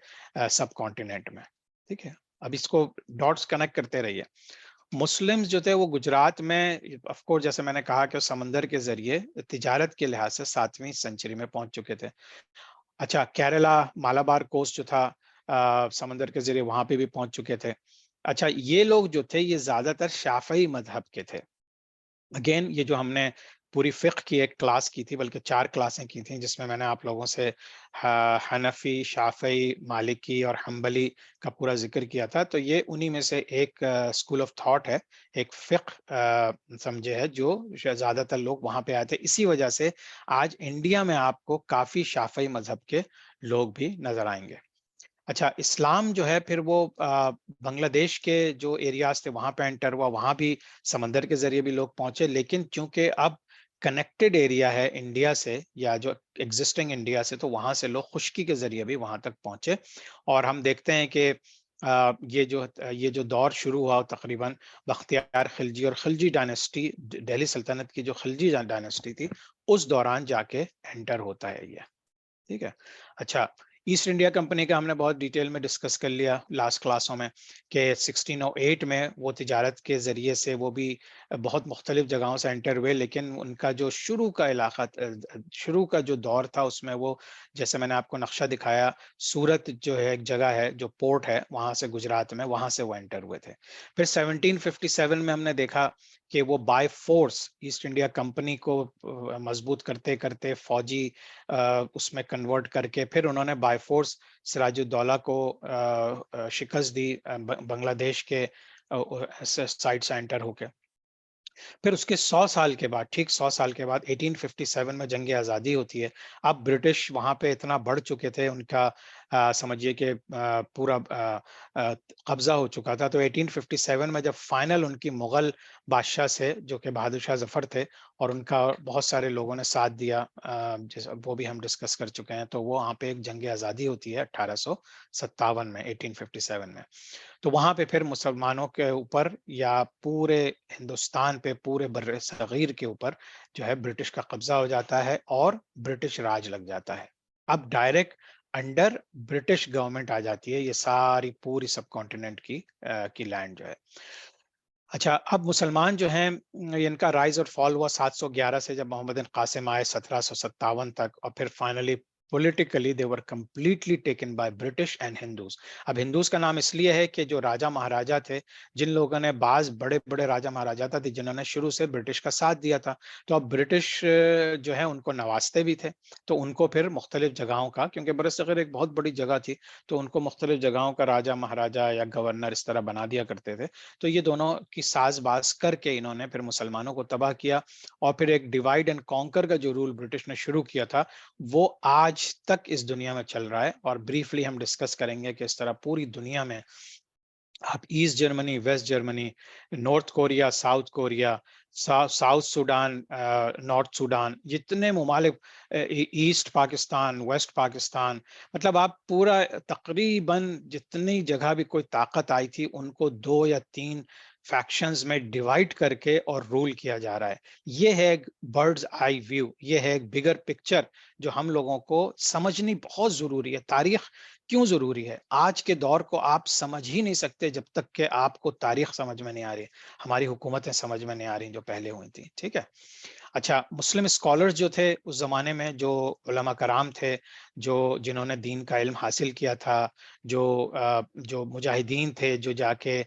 S1: سب کانٹیننٹ میں. ٹھیک ہے، اب اس کو ڈاٹس کنیکٹ کرتے رہیے. مسلمز جو تھے وہ گجرات میں آف کورس جیسے میں نے کہا کہ سمندر کے ذریعے تجارت کے لحاظ سے 7ویں سینچری میں پہنچ چکے تھے. اچھا، کیرلا مالابار کوسٹ جو تھا سمندر کے ذریعے وہاں پہ بھی پہنچ چکے تھے. اچھا، یہ لوگ جو تھے یہ زیادہ تر شافعی مذہب کے تھے. اگین یہ جو ہم نے پوری فقہ کی ایک کلاس کی تھی، بلکہ 4 کلاسیں کی تھیں، جس میں میں نے آپ لوگوں سے حنفی، شافعی، مالکی اور حنبلی کا پورا ذکر کیا تھا. تو یہ انہی میں سے ایک اسکول آف تھاٹ ہے، ایک فقہ سمجھے ہے، جو زیادہ تر لوگ وہاں پہ آئے تھے. اسی وجہ سے آج انڈیا میں آپ کو کافی شافعی مذہب کے لوگ بھی نظر آئیں گے. اچھا، اسلام جو ہے پھر وہ بنگلہ دیش کے جو ایریاز تھے وہاں پہ انٹر ہوا، وہاں بھی سمندر کے ذریعے بھی لوگ پہنچے، لیکن چونکہ اب کنیکٹڈ ایریا ہے انڈیا سے یا جو ایگزسٹنگ انڈیا سے، تو وہاں سے لوگ خشکی کے ذریعے بھی وہاں تک پہنچے. اور ہم دیکھتے ہیں کہ یہ جو دور شروع ہوا تقریباً بختیار خلجی اور خلجی ڈائنیسٹی، دہلی سلطنت کی جو خلجی ڈائنیسٹی تھی، اس دوران جا کے انٹر ہوتا ہے یہ. ٹھیک ہے. اچھا، ایسٹ انڈیا کمپنی کا ہم نے بہت ڈیٹیل میں ڈسکس کر لیا لاسٹ کلاسوں میں کہ 1608 میں وہ تجارت کے ذریعے سے وہ بھی بہت مختلف جگہوں سے انٹر ہوئے، لیکن ان کا جو شروع کا علاقہ، شروع کا جو دور تھا، اس میں وہ جیسے میں نے آپ کو نقشہ دکھایا، سورت جو ہے ایک جگہ ہے جو پورٹ ہے وہاں سے، گجرات میں، وہاں سے وہ انٹر ہوئے تھے. پھر 1757 میں ہم نے دیکھا کہ وہ by force East India company کو مضبوط کرتے کرتے فوجی اس میں کنورٹ کر کے پھر انہوں نے بائی فورس سراج الدولہ کو شکست دی بنگلہ دیش کے سائٹ سے انٹر ہو کے. پھر اس کے 100 سال کے بعد، ٹھیک 100 سال کے بعد 1857 میں جنگ آزادی ہوتی ہے. اب برٹش وہاں پہ اتنا بڑھ چکے تھے، ان کا سمجھیے کہ پورا قبضہ ہو چکا تھا. تو 1857 میں جب فائنل ان کی مغل بادشاہ سے، جو کہ بہادر شاہ ظفر تھے، اور ان کا بہت سارے لوگوں نے ساتھ دیا، وہ بھی ہم ڈسکس کر چکے ہیں، تو وہ وہاں پہ ایک جنگ آزادی ہوتی ہے 1857 میں، 1857 میں. تو وہاں پہ پھر مسلمانوں کے اوپر یا پورے ہندوستان پہ، پورے بر صغیر کے اوپر جو ہے برٹش کا قبضہ ہو جاتا ہے اور برٹش راج لگ جاتا ہے. اب ڈائریکٹ انڈر برٹش گورنمنٹ آ جاتی ہے یہ ساری پوری سب کانٹیننٹ کی لینڈ جو ہے. اچھا، اب مسلمان جو ہیں، ان کا رائز اور فال ہوا 711 سے، جب محمد بن قاسم آئے 1757 تک، اور پھر finally politically they were completely taken by British and Hindus. اب ہندوز کا نام اس لیے ہے کہ جو راجہ مہاراجا تھے، جن لوگوں نے، بعض بڑے بڑے راجہ مہاراجا تھے جنہوں نے شروع سے برٹش کا ساتھ دیا تھا، تو اب برٹش جو ہے ان کو نوازتے بھی تھے، تو ان کو پھر مختلف جگہوں کا، کیونکہ برصغیر ایک بہت بڑی جگہ تھی، تو ان کو مختلف جگہوں کا راجہ مہاراجا یا گورنر اس طرح بنا دیا کرتے تھے. تو یہ دونوں کی ساز باز کر کے انہوں نے پھر مسلمانوں کو تباہ کیا، اور پھر ایک ڈیوائڈ اینڈ کانکر کا جو رول برٹش نے شروع کیا تھا، وہ آج تک اس دنیا میں چل رہا ہے. اور بریفلی ہم ڈسکس کریں گے کہ اس طرح پوری دنیا میں آپ East Germany, West Germany, North Korea, South Korea, South Sudan, North Sudan, جتنے ممالک، ایسٹ پاکستان، ویسٹ پاکستان، مطلب آپ پورا تقریباً جتنی جگہ بھی کوئی طاقت آئی تھی، ان کو 2 یا 3 فیکشنز میں ڈیوائڈ کر کے اور رول کیا جا رہا ہے. یہ ہے ایک برڈز آئی ویو، یہ ہے ایک بگر پکچر جو ہم لوگوں کو سمجھنی بہت ضروری ہے. تاریخ کیوں ضروری ہے؟ آج کے دور کو آپ سمجھ ہی نہیں سکتے جب تک کہ آپ کو تاریخ سمجھ میں نہیں آ رہی، ہماری حکومتیں سمجھ میں نہیں آ رہی جو پہلے ہوئی تھیں. ٹھیک ہے. اچھا، مسلم اسکالرز جو تھے اس زمانے میں، جو علماء کرام تھے، جنہوں نے دین کا علم حاصل کیا تھا، جو مجاہدین تھے، جو جا کے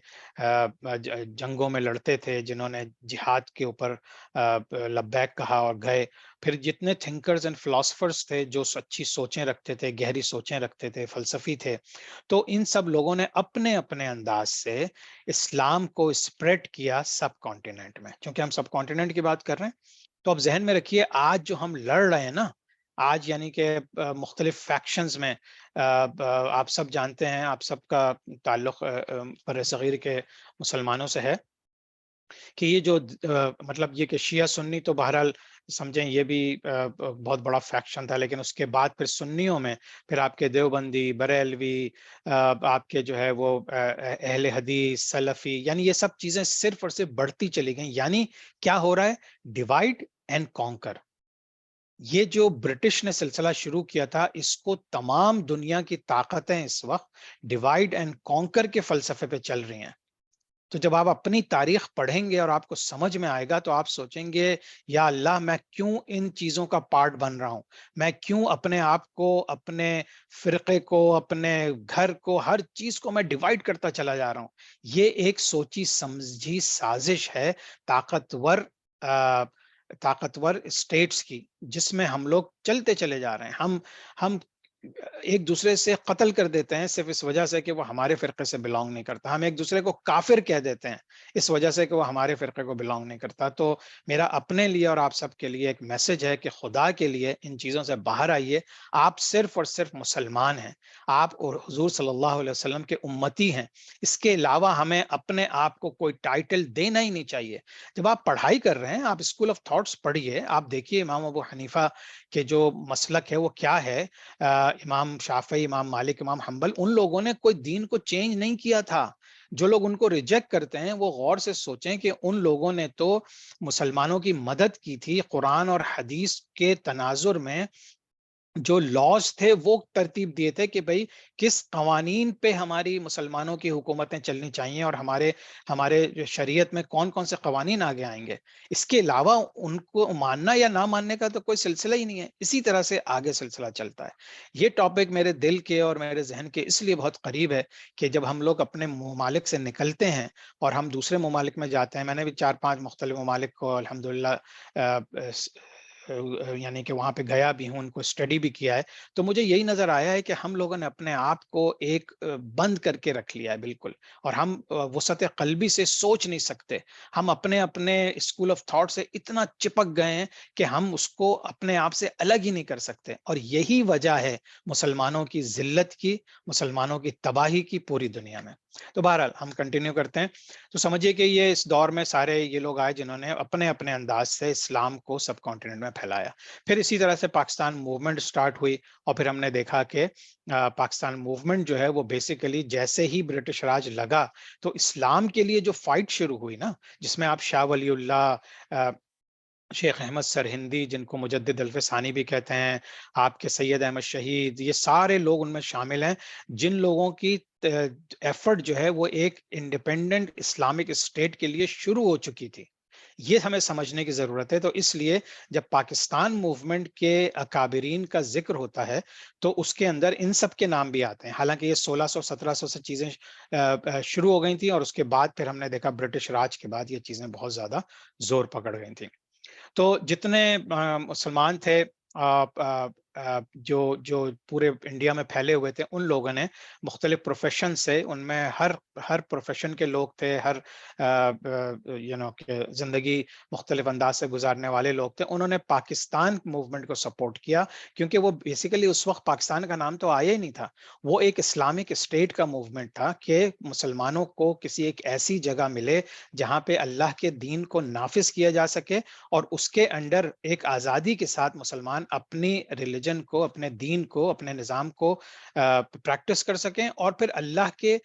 S1: جنگوں میں لڑتے تھے، جنہوں نے جہاد کے اوپر لبیک کہا اور گئے، پھر جتنے تھنکرز اینڈ فلاسفرز تھے جو اچھی سوچیں رکھتے تھے، گہری سوچیں رکھتے تھے، فلسفی تھے، تو ان سب لوگوں نے اپنے اپنے انداز سے اسلام کو اسپریڈ کیا سب کانٹیننٹ میں. کیونکہ ہم سب کانٹیننٹ کی بات کر رہے ہیں، تو اب ذہن میں رکھیے، آج جو ہم لڑ رہے ہیں نا، آج یعنی کہ مختلف فیکشنز میں، آپ سب جانتے ہیں، آپ سب کا تعلق بر صغیر کے مسلمانوں سے ہے، کہ یہ جو مطلب یہ کہ شیعہ سنی تو بہرحال سمجھیں یہ بھی بہت بڑا فیکشن تھا، لیکن اس کے بعد پھر سنیوں میں پھر آپ کے دیوبندی، بریلوی، آپ کے جو ہے وہ اہل حدیث، سلفی، یعنی یہ سب چیزیں صرف اور صرف بڑھتی چلی گئیں. یعنی کیا ہو رہا ہے؟ Divide and conquer. یہ جو برٹش نے سلسلہ شروع کیا تھا، اس کو تمام دنیا کی طاقتیں اس وقت ڈیوائڈ اینڈ کانکر کے فلسفے پہ چل رہی ہیں. تو جب آپ اپنی تاریخ پڑھیں گے اور آپ کو سمجھ میں آئے گا، تو آپ سوچیں گے، یا اللہ، میں کیوں ان چیزوں کا پارٹ بن رہا ہوں؟ میں کیوں اپنے آپ کو، اپنے فرقے کو، اپنے گھر کو، ہر چیز کو میں ڈیوائڈ کرتا چلا جا رہا ہوں؟ یہ ایک سوچی سمجھی سازش ہے طاقتور اسٹیٹس کی، جس میں ہم لوگ چلتے چلے جا رہے ہیں. ہم ایک دوسرے سے قتل کر دیتے ہیں صرف اس وجہ سے کہ وہ ہمارے فرقے سے بلانگ نہیں کرتا. ہم ایک دوسرے کو کافر کہہ دیتے ہیں اس وجہ سے کہ وہ ہمارے فرقے کو بلانگ نہیں کرتا. تو میرا اپنے لیے اور آپ سب کے لیے ایک میسج ہے کہ خدا کے لیے ان چیزوں سے باہر آئیے. آپ صرف اور صرف مسلمان ہیں, آپ اور حضور صلی اللہ علیہ وسلم کے امتی ہیں. اس کے علاوہ ہمیں اپنے آپ کو کوئی ٹائٹل دینا ہی نہیں چاہیے. جب آپ پڑھائی کر رہے ہیں, آپ اسکول آف تھاٹس پڑھیے, آپ دیکھیے امام ابو حنیفہ کے جو مسلک ہے وہ کیا ہے. امام شافعی, امام مالک, امام حنبل, ان لوگوں نے کوئی دین کو چینج نہیں کیا تھا. جو لوگ ان کو ریجیکٹ کرتے ہیں وہ غور سے سوچیں کہ ان لوگوں نے تو مسلمانوں کی مدد کی تھی. قرآن اور حدیث کے تناظر میں جو لاز تھے وہ ترتیب دیے تھے کہ بھئی کس قوانین پہ ہماری مسلمانوں کی حکومتیں چلنی چاہیے اور ہمارے جو شریعت میں کون کون سے قوانین آگے آئیں گے. اس کے علاوہ ان کو ماننا یا نہ ماننے کا تو کوئی سلسلہ ہی نہیں ہے. اسی طرح سے آگے سلسلہ چلتا ہے. یہ ٹاپک میرے دل کے اور میرے ذہن کے اس لیے بہت قریب ہے کہ جب ہم لوگ اپنے ممالک سے نکلتے ہیں اور ہم دوسرے ممالک میں جاتے ہیں, میں نے بھی 4-5 مختلف ممالک کو الحمدللہ یعنی کہ وہاں پہ گیا بھی ہوں, ان کو اسٹڈی بھی کیا ہے, تو مجھے یہی نظر آیا ہے کہ ہم لوگوں نے اپنے آپ کو ایک بند کر کے رکھ لیا ہے بالکل, اور ہم وسعت قلبی سے سوچ نہیں سکتے. ہم اپنے اسکول آف تھاٹ سے اتنا چپک گئے ہیں کہ ہم اس کو اپنے آپ سے الگ ہی نہیں کر سکتے, اور یہی وجہ ہے مسلمانوں کی ذلت کی, مسلمانوں کی تباہی کی پوری دنیا میں. تو بہرحال ہم کنٹینیو کرتے ہیں. تو سمجھیے کہ یہ اس دور میں سارے یہ لوگ آئے جنہوں نے اپنے اپنے انداز سے اسلام کو سب کانٹیننٹ میں پھیلایا. پھر اسی طرح سے پاکستان موومنٹ سٹارٹ ہوئی, اور پھر ہم نے دیکھا کہ پاکستان موومنٹ جو ہے وہ بیسیکلی جیسے ہی برٹش راج لگا تو اسلام کے لیے جو فائٹ شروع ہوئی نا, جس میں آپ شاہ ولی اللہ, شیخ احمد سرہندی جن کو مجدد الف ثانی بھی کہتے ہیں, آپ کے سید احمد شہید, یہ سارے لوگ ان میں شامل ہیں جن لوگوں کی ایفرٹ جو ہے وہ ایک انڈیپینڈنٹ اسلامک اسٹیٹ کے لیے شروع ہو چکی تھی. یہ ہمیں سمجھنے کی ضرورت ہے. تو اس لیے جب پاکستان موومنٹ کے اکابرین کا ذکر ہوتا ہے تو اس کے اندر ان سب کے نام بھی آتے ہیں. حالانکہ یہ 1600-1700 سے چیزیں شروع ہو گئی تھیں, اور اس کے بعد پھر ہم نے دیکھا برٹش راج کے بعد یہ چیزیں بہت زیادہ زور پکڑ گئی تھیں. تو جتنے مسلمان تھے جو پورے انڈیا میں پھیلے ہوئے تھے, ان لوگوں نے مختلف پروفیشن سے, ان میں ہر پروفیشن کے لوگ تھے, ہر کہ زندگی مختلف انداز سے گزارنے والے لوگ تھے, انہوں نے پاکستان موومنٹ کو سپورٹ کیا, کیونکہ وہ بیسیکلی اس وقت پاکستان کا نام تو آیا ہی نہیں تھا. وہ ایک اسلامک اسٹیٹ کا موومنٹ تھا کہ مسلمانوں کو کسی ایک ایسی جگہ ملے جہاں پہ اللہ کے دین کو نافذ کیا جا سکے, اور اس کے انڈر ایک آزادی کے ساتھ مسلمان اپنی ریلیجن کو, اپنے دین کو, اپنے نظام کو پریکٹس کر سکیں, اور پھر اللہ کے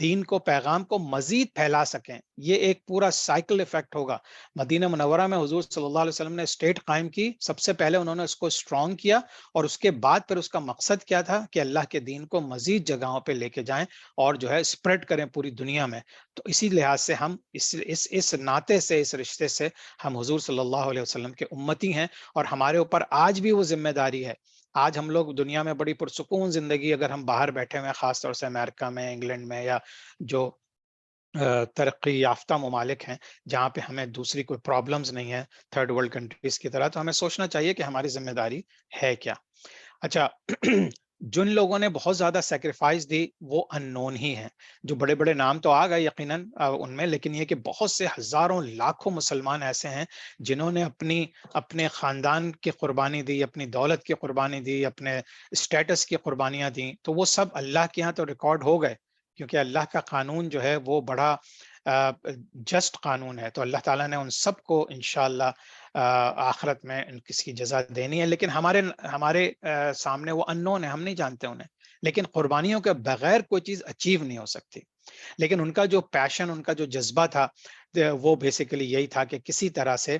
S1: دین کو, پیغام کو مزید پھیلا سکیں. یہ ایک پورا سائیکل ایفیکٹ ہوگا. مدینہ منورہ میں حضور صلی اللہ علیہ وسلم نے اسٹیٹ قائم کی, سب سے پہلے انہوں نے اس کو اسٹرانگ کیا, اور اس کے بعد پھر اس کا مقصد کیا تھا کہ اللہ کے دین کو مزید جگہوں پہ لے کے جائیں اور جو ہے اسپریڈ کریں پوری دنیا میں. تو اسی لحاظ سے ہم اس ناطے سے, اس رشتے سے ہم حضور صلی اللہ علیہ وسلم کے امتی ہیں, اور ہمارے اوپر آج بھی وہ ذمہ داری ہے. آج ہم لوگ دنیا میں بڑی پرسکون زندگی, اگر ہم باہر بیٹھے ہوئے, خاص طور سے امریکہ میں, انگلینڈ میں, یا جو ترقی یافتہ ممالک ہیں جہاں پہ ہمیں دوسری کوئی پرابلمز نہیں ہے تھرڈ ورلڈ کنٹریز کی طرح, تو ہمیں سوچنا چاہیے کہ ہماری ذمہ داری ہے کیا. اچھا, جن لوگوں نے بہت زیادہ سیکریفائس دی وہ ان نون ہی ہیں. جو بڑے بڑے نام تو آ گئے یقیناً ان میں, لیکن یہ کہ بہت سے ہزاروں لاکھوں مسلمان ایسے ہیں جنہوں نے اپنے خاندان کی قربانی دی, اپنی دولت کی قربانی دی, اپنے اسٹیٹس کی قربانیاں دیں. تو وہ سب اللہ کے ہاں تو ریکارڈ ہو گئے, کیونکہ اللہ کا قانون جو ہے وہ بڑا جسٹ قانون ہے. تو اللہ تعالیٰ نے ان سب کو انشاءاللہ آخرت میں ان کس کی جزا دینی ہے. لیکن ہمارے سامنے وہ اننون ہے, ہم نہیں جانتے انہیں. لیکن قربانیوں کے بغیر کوئی چیز اچیو نہیں ہو سکتی. لیکن ان کا جو پیشن, ان کا جو جذبہ تھا, وہ بیسیکلی یہی تھا کہ کسی طرح سے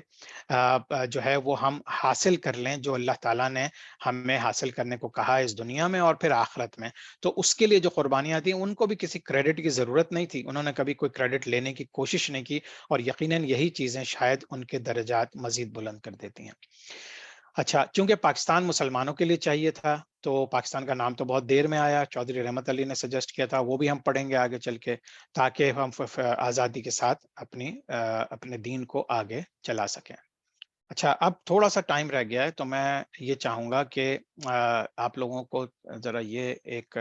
S1: جو ہے وہ ہم حاصل کر لیں جو اللہ تعالیٰ نے ہمیں حاصل کرنے کو کہا ہے اس دنیا میں اور پھر آخرت میں. تو اس کے لیے جو قربانیاں تھیں ان کو بھی کسی کریڈٹ کی ضرورت نہیں تھی, انہوں نے کبھی کوئی کریڈٹ لینے کی کوشش نہیں کی, اور یقیناً یہی چیزیں شاید ان کے درجات مزید بلند کر دیتی ہیں. اچھا, چونکہ پاکستان مسلمانوں کے لیے چاہیے تھا تو پاکستان کا نام تو بہت دیر میں آیا. چودھری رحمت علی نے سجیسٹ کیا تھا, وہ بھی ہم پڑھیں گے آگے چل کے, تاکہ ہم آزادی کے ساتھ اپنے دین کو آگے چلا سکیں. اچھا اب تھوڑا سا ٹائم رہ گیا ہے تو میں یہ چاہوں گا کہ آپ لوگوں کو ذرا یہ ایک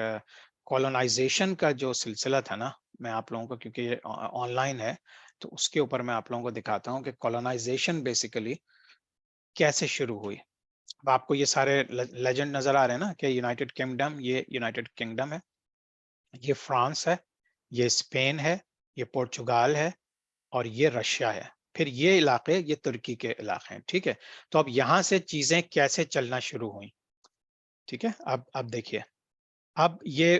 S1: کولونائزیشن کا جو سلسلہ تھا نا، میں آپ لوگوں کو، کیونکہ یہ آن لائن ہے تو اس کے اوپر میں آپ لوگوں کو دکھاتا ہوں کہ کولونائزیشن بیسیکلی کیسے شروع ہوئی. اب آپ کو یہ سارے لیجنڈ نظر آ رہے ہیں نا کہ یونائٹڈ کنگڈم، یہ یونائٹڈ کنگڈم ہے، یہ فرانس ہے، یہ اسپین ہے، یہ پورچگال ہے، اور یہ رشیا ہے. پھر یہ علاقے یہ ترکی کے علاقے ہیں. ٹھیک ہے، تو اب یہاں سے چیزیں کیسے چلنا شروع ہوئیں. ٹھیک ہے، اب دیکھیے، اب یہ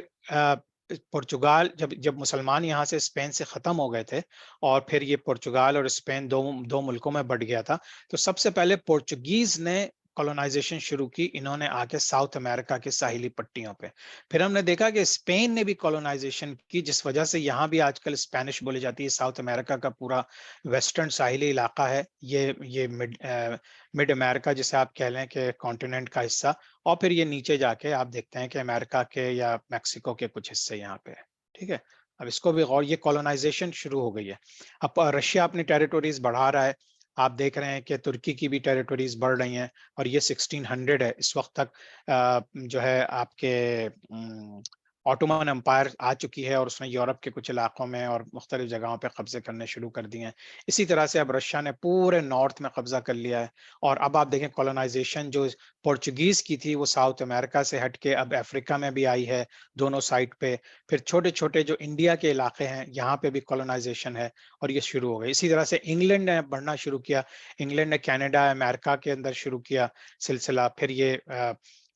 S1: پرتگال، جب مسلمان یہاں سے اسپین سے ختم ہو گئے تھے اور پھر یہ پرتگال اور اسپین دو ملکوں میں بٹ گیا تھا، تو سب سے پہلے پورچوگیز نے کولونائزیشن شروع کی. انہوں نے آ کے ساؤتھ امریکہ کے ساحلی پٹیوں پہ. پھر ہم نے دیکھا کہ اسپین نے بھی کولونائزیشن کی، جس وجہ سے یہاں بھی آج کل اسپینش بولی جاتی ہے. ساؤتھ امریکہ کا پورا ویسٹرن ساحلی علاقہ ہے یہ مڈ امریکہ جسے آپ کہہ لیں کہ کانٹیننٹ کا حصہ. اور پھر یہ نیچے جا کے آپ دیکھتے ہیں کہ امریکہ کے یا میکسیکو کے کچھ حصے یہاں پہ. ٹھیک ہے، اب اس کو بھی غور، یہ کولونائزیشن شروع ہو گئی ہے. اب رشیا اپنی ٹیریٹوریز بڑھا رہا ہے. آپ دیکھ رہے ہیں کہ ترکی کی بھی ٹیریٹوریز بڑھ رہی ہیں، اور یہ 1600 ہے اس وقت تک جو ہے آپ کے آٹومن امپائر آ چکی ہے، اور اس نے یورپ کے کچھ علاقوں میں اور مختلف جگہوں پہ قبضے کرنے شروع کر دیے ہیں. اسی طرح سے اب رشیا نے پورے نارتھ میں قبضہ کر لیا ہے. اور اب آپ دیکھیں کولونائزیشن جو پورچوگیز کی تھی وہ ساؤتھ امریکہ سے ہٹ کے اب افریقہ میں بھی آئی ہے دونوں سائڈ پہ. پھر چھوٹے چھوٹے جو انڈیا کے علاقے ہیں یہاں پہ بھی کولونائزیشن ہے اور یہ شروع ہو گئی. اسی طرح سے انگلینڈ نے بڑھنا شروع کیا. انگلینڈ نے کینیڈا، امریکہ کے اندر شروع کیا سلسلہ. پھر یہ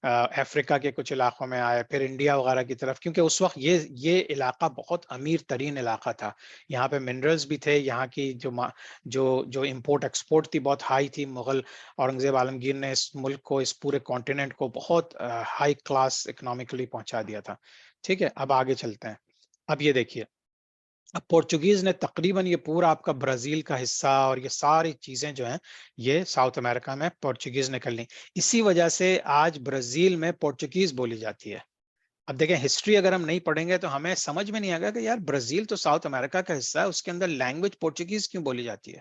S1: افریقہ کے کچھ علاقوں میں آئے، پھر انڈیا وغیرہ کی طرف، کیونکہ اس وقت یہ علاقہ بہت امیر ترین علاقہ تھا. یہاں پہ منرلز بھی تھے. یہاں کی جو امپورٹ ایکسپورٹ تھی بہت ہائی تھی. مغل اورنگزیب عالمگیر نے اس ملک کو، اس پورے کانٹیننٹ کو بہت ہائی کلاس اکنامکلی پہنچا دیا تھا. ٹھیک ہے، اب آگے چلتے ہیں. اب یہ دیکھیے، اب پورچوگیز نے تقریباً یہ پورا آپ کا برازیل کا حصہ اور یہ ساری چیزیں جو ہیں یہ ساؤتھ امریکہ میں پورچوگیز نے کر لی. اسی وجہ سے آج برازیل میں پورچوگیز بولی جاتی ہے. اب دیکھیں ہسٹری اگر ہم نہیں پڑھیں گے تو ہمیں سمجھ میں نہیں آئے گا کہ یار برازیل تو ساؤتھ امریکہ کا حصہ ہے، اس کے اندر لینگویج پورچوگیز کیوں بولی جاتی ہے.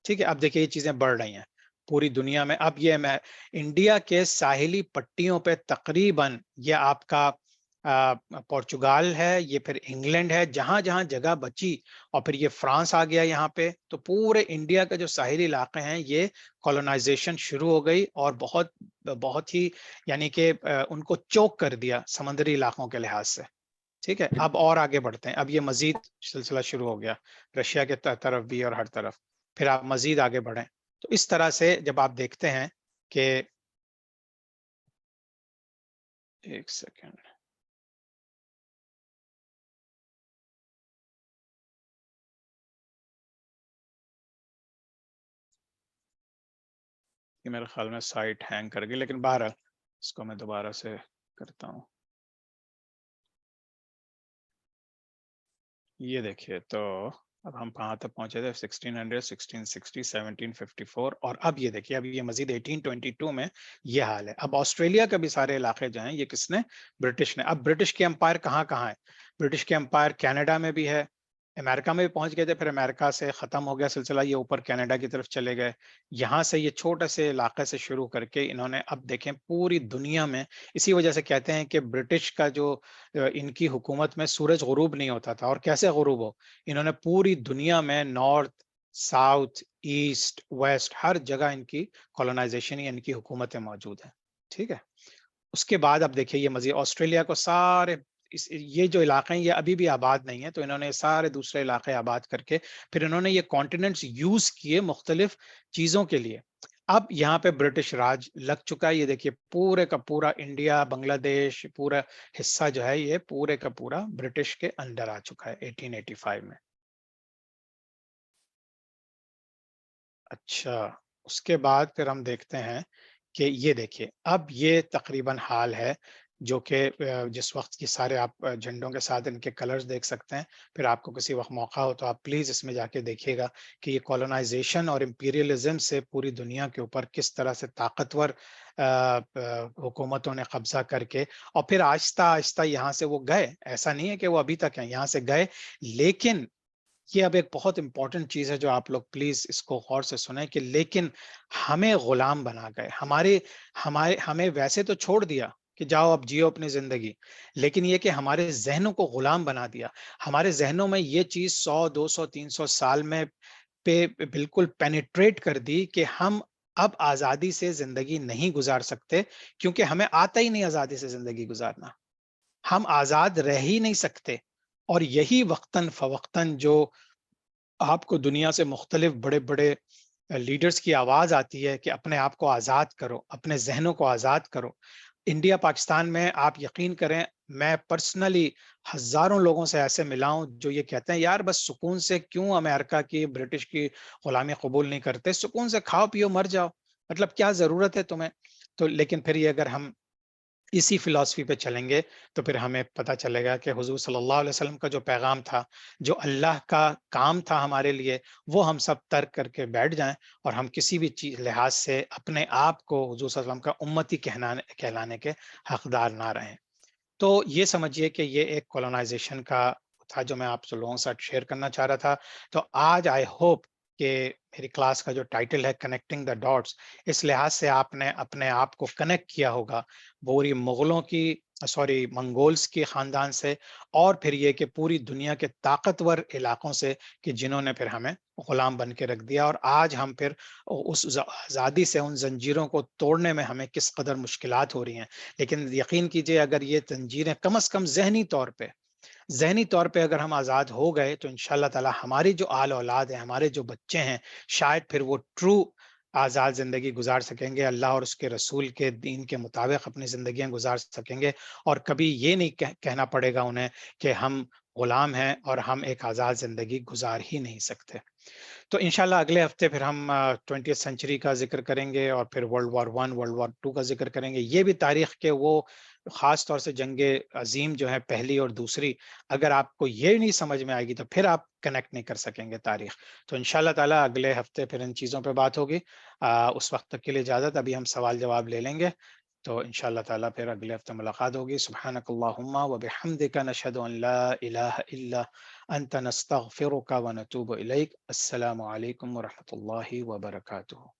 S1: ٹھیک ہے، اب دیکھیں یہ چیزیں بڑھ رہی ہیں پوری دنیا میں. اب یہ انڈیا کے ساحلی پٹیوں پہ تقریباً یہ آپ کا پورچگال ہے، یہ پھر انگلینڈ ہے، جہاں جہاں جگہ بچی، اور پھر یہ فرانس آ گیا یہاں پہ. تو پورے انڈیا کا جو ساحلی علاقے ہیں یہ کولونائزیشن شروع ہو گئی، اور بہت ہی یعنی کہ ان کو چوک کر دیا سمندری علاقوں کے لحاظ سے. ٹھیک ہے، اب اور آگے بڑھتے ہیں. اب یہ مزید سلسلہ شروع ہو گیا رشیا کے طرف بھی اور ہر طرف. پھر آپ مزید آگے بڑھیں تو اس طرح سے جب آپ دیکھتے ہیں کہ ایک سیکنڈ، یہ میرے خیال میں سائٹ ہینگ کر گئی، لیکن بہرحال اس کو میں دوبارہ سے کرتا ہوں. یہ دیکھیے، تو اب ہم کہاں تک پہنچے تھے؟ 1600، 1660، 1754، اور اب یہ دیکھیے، اب یہ مزید 1822 میں یہ حال ہے. اب آسٹریلیا کے بھی سارے علاقے جو ہیں یہ کس نے؟ برٹش نے. اب برٹش کے امپائر کہاں کہاں ہے؟ برٹش کے امپائر کینیڈا میں بھی ہے، امریکہ میں بھی پہنچ گئے تھے، پھر امریکہ سے ختم ہو گیا سلسلہ، یہ اوپر کینیڈا کی طرف چلے گئے. یہاں سے یہ چھوٹے سے علاقے سے شروع کر کے انہوں نے اب دیکھیں پوری دنیا میں، اسی وجہ سے کہتے ہیں کہ برٹش کا جو ان کی حکومت میں سورج غروب نہیں ہوتا تھا. اور کیسے غروب ہو؟ انہوں نے پوری دنیا میں نارتھ، ساؤتھ، ایسٹ، ویسٹ ہر جگہ ان کی کولونائزیشن ان کی حکومتیں موجود ہیں. ٹھیک ہے، اس کے بعد اب دیکھیے یہ مزید آسٹریلیا کو سارے یہ جو علاقے ہیں یہ ابھی بھی آباد نہیں ہے، تو انہوں نے سارے دوسرے علاقے آباد کر کے پھر انہوں نے یہ کانٹیننٹس یوز کیے مختلف چیزوں کے لیے. اب یہاں پہ برٹش راج لگ چکا ہے. یہ دیکھیے پورے کا پورا انڈیا، بنگلہ دیش، پورا حصہ جو ہے یہ پورے کا پورا برٹش کے انڈر آ چکا ہے 1885 میں. اچھا، اس کے بعد پھر ہم دیکھتے ہیں کہ یہ دیکھیے اب یہ تقریباً حال ہے جو کہ جس وقت کی سارے آپ جھنڈوں کے ساتھ ان کے کلرز دیکھ سکتے ہیں. پھر آپ کو کسی وقت موقع ہو تو آپ پلیز اس میں جا کے دیکھیے گا کہ یہ کولونائزیشن اور امپیریلزم سے پوری دنیا کے اوپر کس طرح سے طاقتور حکومتوں نے قبضہ کر کے، اور پھر آہستہ آہستہ یہاں سے وہ گئے. ایسا نہیں ہے کہ وہ ابھی تک ہیں، یہاں سے گئے، لیکن یہ اب ایک بہت امپورٹنٹ چیز ہے جو آپ لوگ پلیز اس کو غور سے سنیں کہ لیکن ہمیں غلام بنا گئے، ہمیں ویسے تو چھوڑ دیا کہ جاؤ اب جیو اپنی زندگی، لیکن یہ کہ ہمارے ذہنوں کو غلام بنا دیا. ہمارے ذہنوں میں یہ چیز 100 200 300 سال میں پہ بالکل پینیٹریٹ کر دی کہ ہم اب آزادی سے زندگی نہیں گزار سکتے، کیونکہ ہمیں آتا ہی نہیں آزادی سے زندگی گزارنا، ہم آزاد رہ ہی نہیں سکتے. اور یہی وقتاً فوقتاً جو آپ کو دنیا سے مختلف بڑے بڑے لیڈرز کی آواز آتی ہے کہ اپنے آپ کو آزاد کرو، اپنے ذہنوں کو آزاد کرو. انڈیا پاکستان میں آپ یقین کریں، میں پرسنلی ہزاروں لوگوں سے ایسے ملا ہوں جو یہ کہتے ہیں یار بس سکون سے کیوں امریکہ کی برٹش کی غلامی قبول نہیں کرتے، سکون سے کھاؤ پیو مر جاؤ، مطلب کیا ضرورت ہے تمہیں. تو لیکن پھر یہ اگر ہم اسی فلسفی پہ چلیں گے تو پھر ہمیں پتہ چلے گا کہ حضور صلی اللہ علیہ وسلم کا جو پیغام تھا، جو اللہ کا کام تھا ہمارے لیے، وہ ہم سب ترک کر کے بیٹھ جائیں اور ہم کسی بھی چیز لحاظ سے اپنے آپ کو حضور صلی اللہ علیہ وسلم کا امتی کہلانے کے حقدار نہ رہیں. تو یہ سمجھیے کہ یہ ایک کولونائزیشن کا تھا جو میں آپ سے لوگوں کے ساتھ شیئر کرنا چاہ رہا تھا. تو آج آئی ہوپ کہ میری کلاس کا جو ٹائٹل ہے کنیکٹنگ دا ڈاٹس، اس لحاظ سے آپ نے اپنے آپ کو کنیکٹ کیا ہوگا پوری مغلوں کی منگولز کی خاندان سے، اور پھر یہ کہ پوری دنیا کے طاقتور علاقوں سے کہ جنہوں نے پھر ہمیں غلام بن کے رکھ دیا، اور آج ہم پھر اس آزادی سے ان زنجیروں کو توڑنے میں ہمیں کس قدر مشکلات ہو رہی ہیں. لیکن یقین کیجئے اگر یہ زنجیریں کم از کم ذہنی طور پہ اگر ہم آزاد ہو گئے تو انشاءاللہ تعالی ہماری جو آل اولاد ہیں، ہمارے جو بچے ہیں، شاید پھر وہ ٹرو آزاد زندگی گزار سکیں گے، اللہ اور اس کے رسول کے دین کے مطابق اپنی زندگیاں گزار سکیں گے، اور کبھی یہ نہیں کہنا پڑے گا انہیں کہ ہم غلام ہیں اور ہم ایک آزاد زندگی گزار ہی نہیں سکتے. تو انشاءاللہ اگلے ہفتے پھر ہم 20th سینچری کا ذکر کریں گے، اور پھر ورلڈ وار 1 ورلڈ وار 2 کا ذکر کریں گے. یہ بھی تاریخ کے وہ خاص طور سے جنگ عظیم جو ہے پہلی اور دوسری، اگر آپ کو یہ نہیں سمجھ میں آئے گی تو پھر آپ کنیکٹ نہیں کر سکیں گے تاریخ. تو انشاءاللہ تعالیٰ اگلے ہفتے پھر ان چیزوں پہ بات ہوگی. اس وقت تک کے لیے اجازت، ابھی ہم سوال جواب لے لیں گے. تو انشاءاللہ تعالیٰ پھر اگلے ہفتے ملاقات ہوگی. سبحانک اللہم و بحمدک، نشہد ان لا الہ الا انت، نستغفرک و نتوب الیک. السلام علیکم ورحمۃ اللہ وبرکاتہ.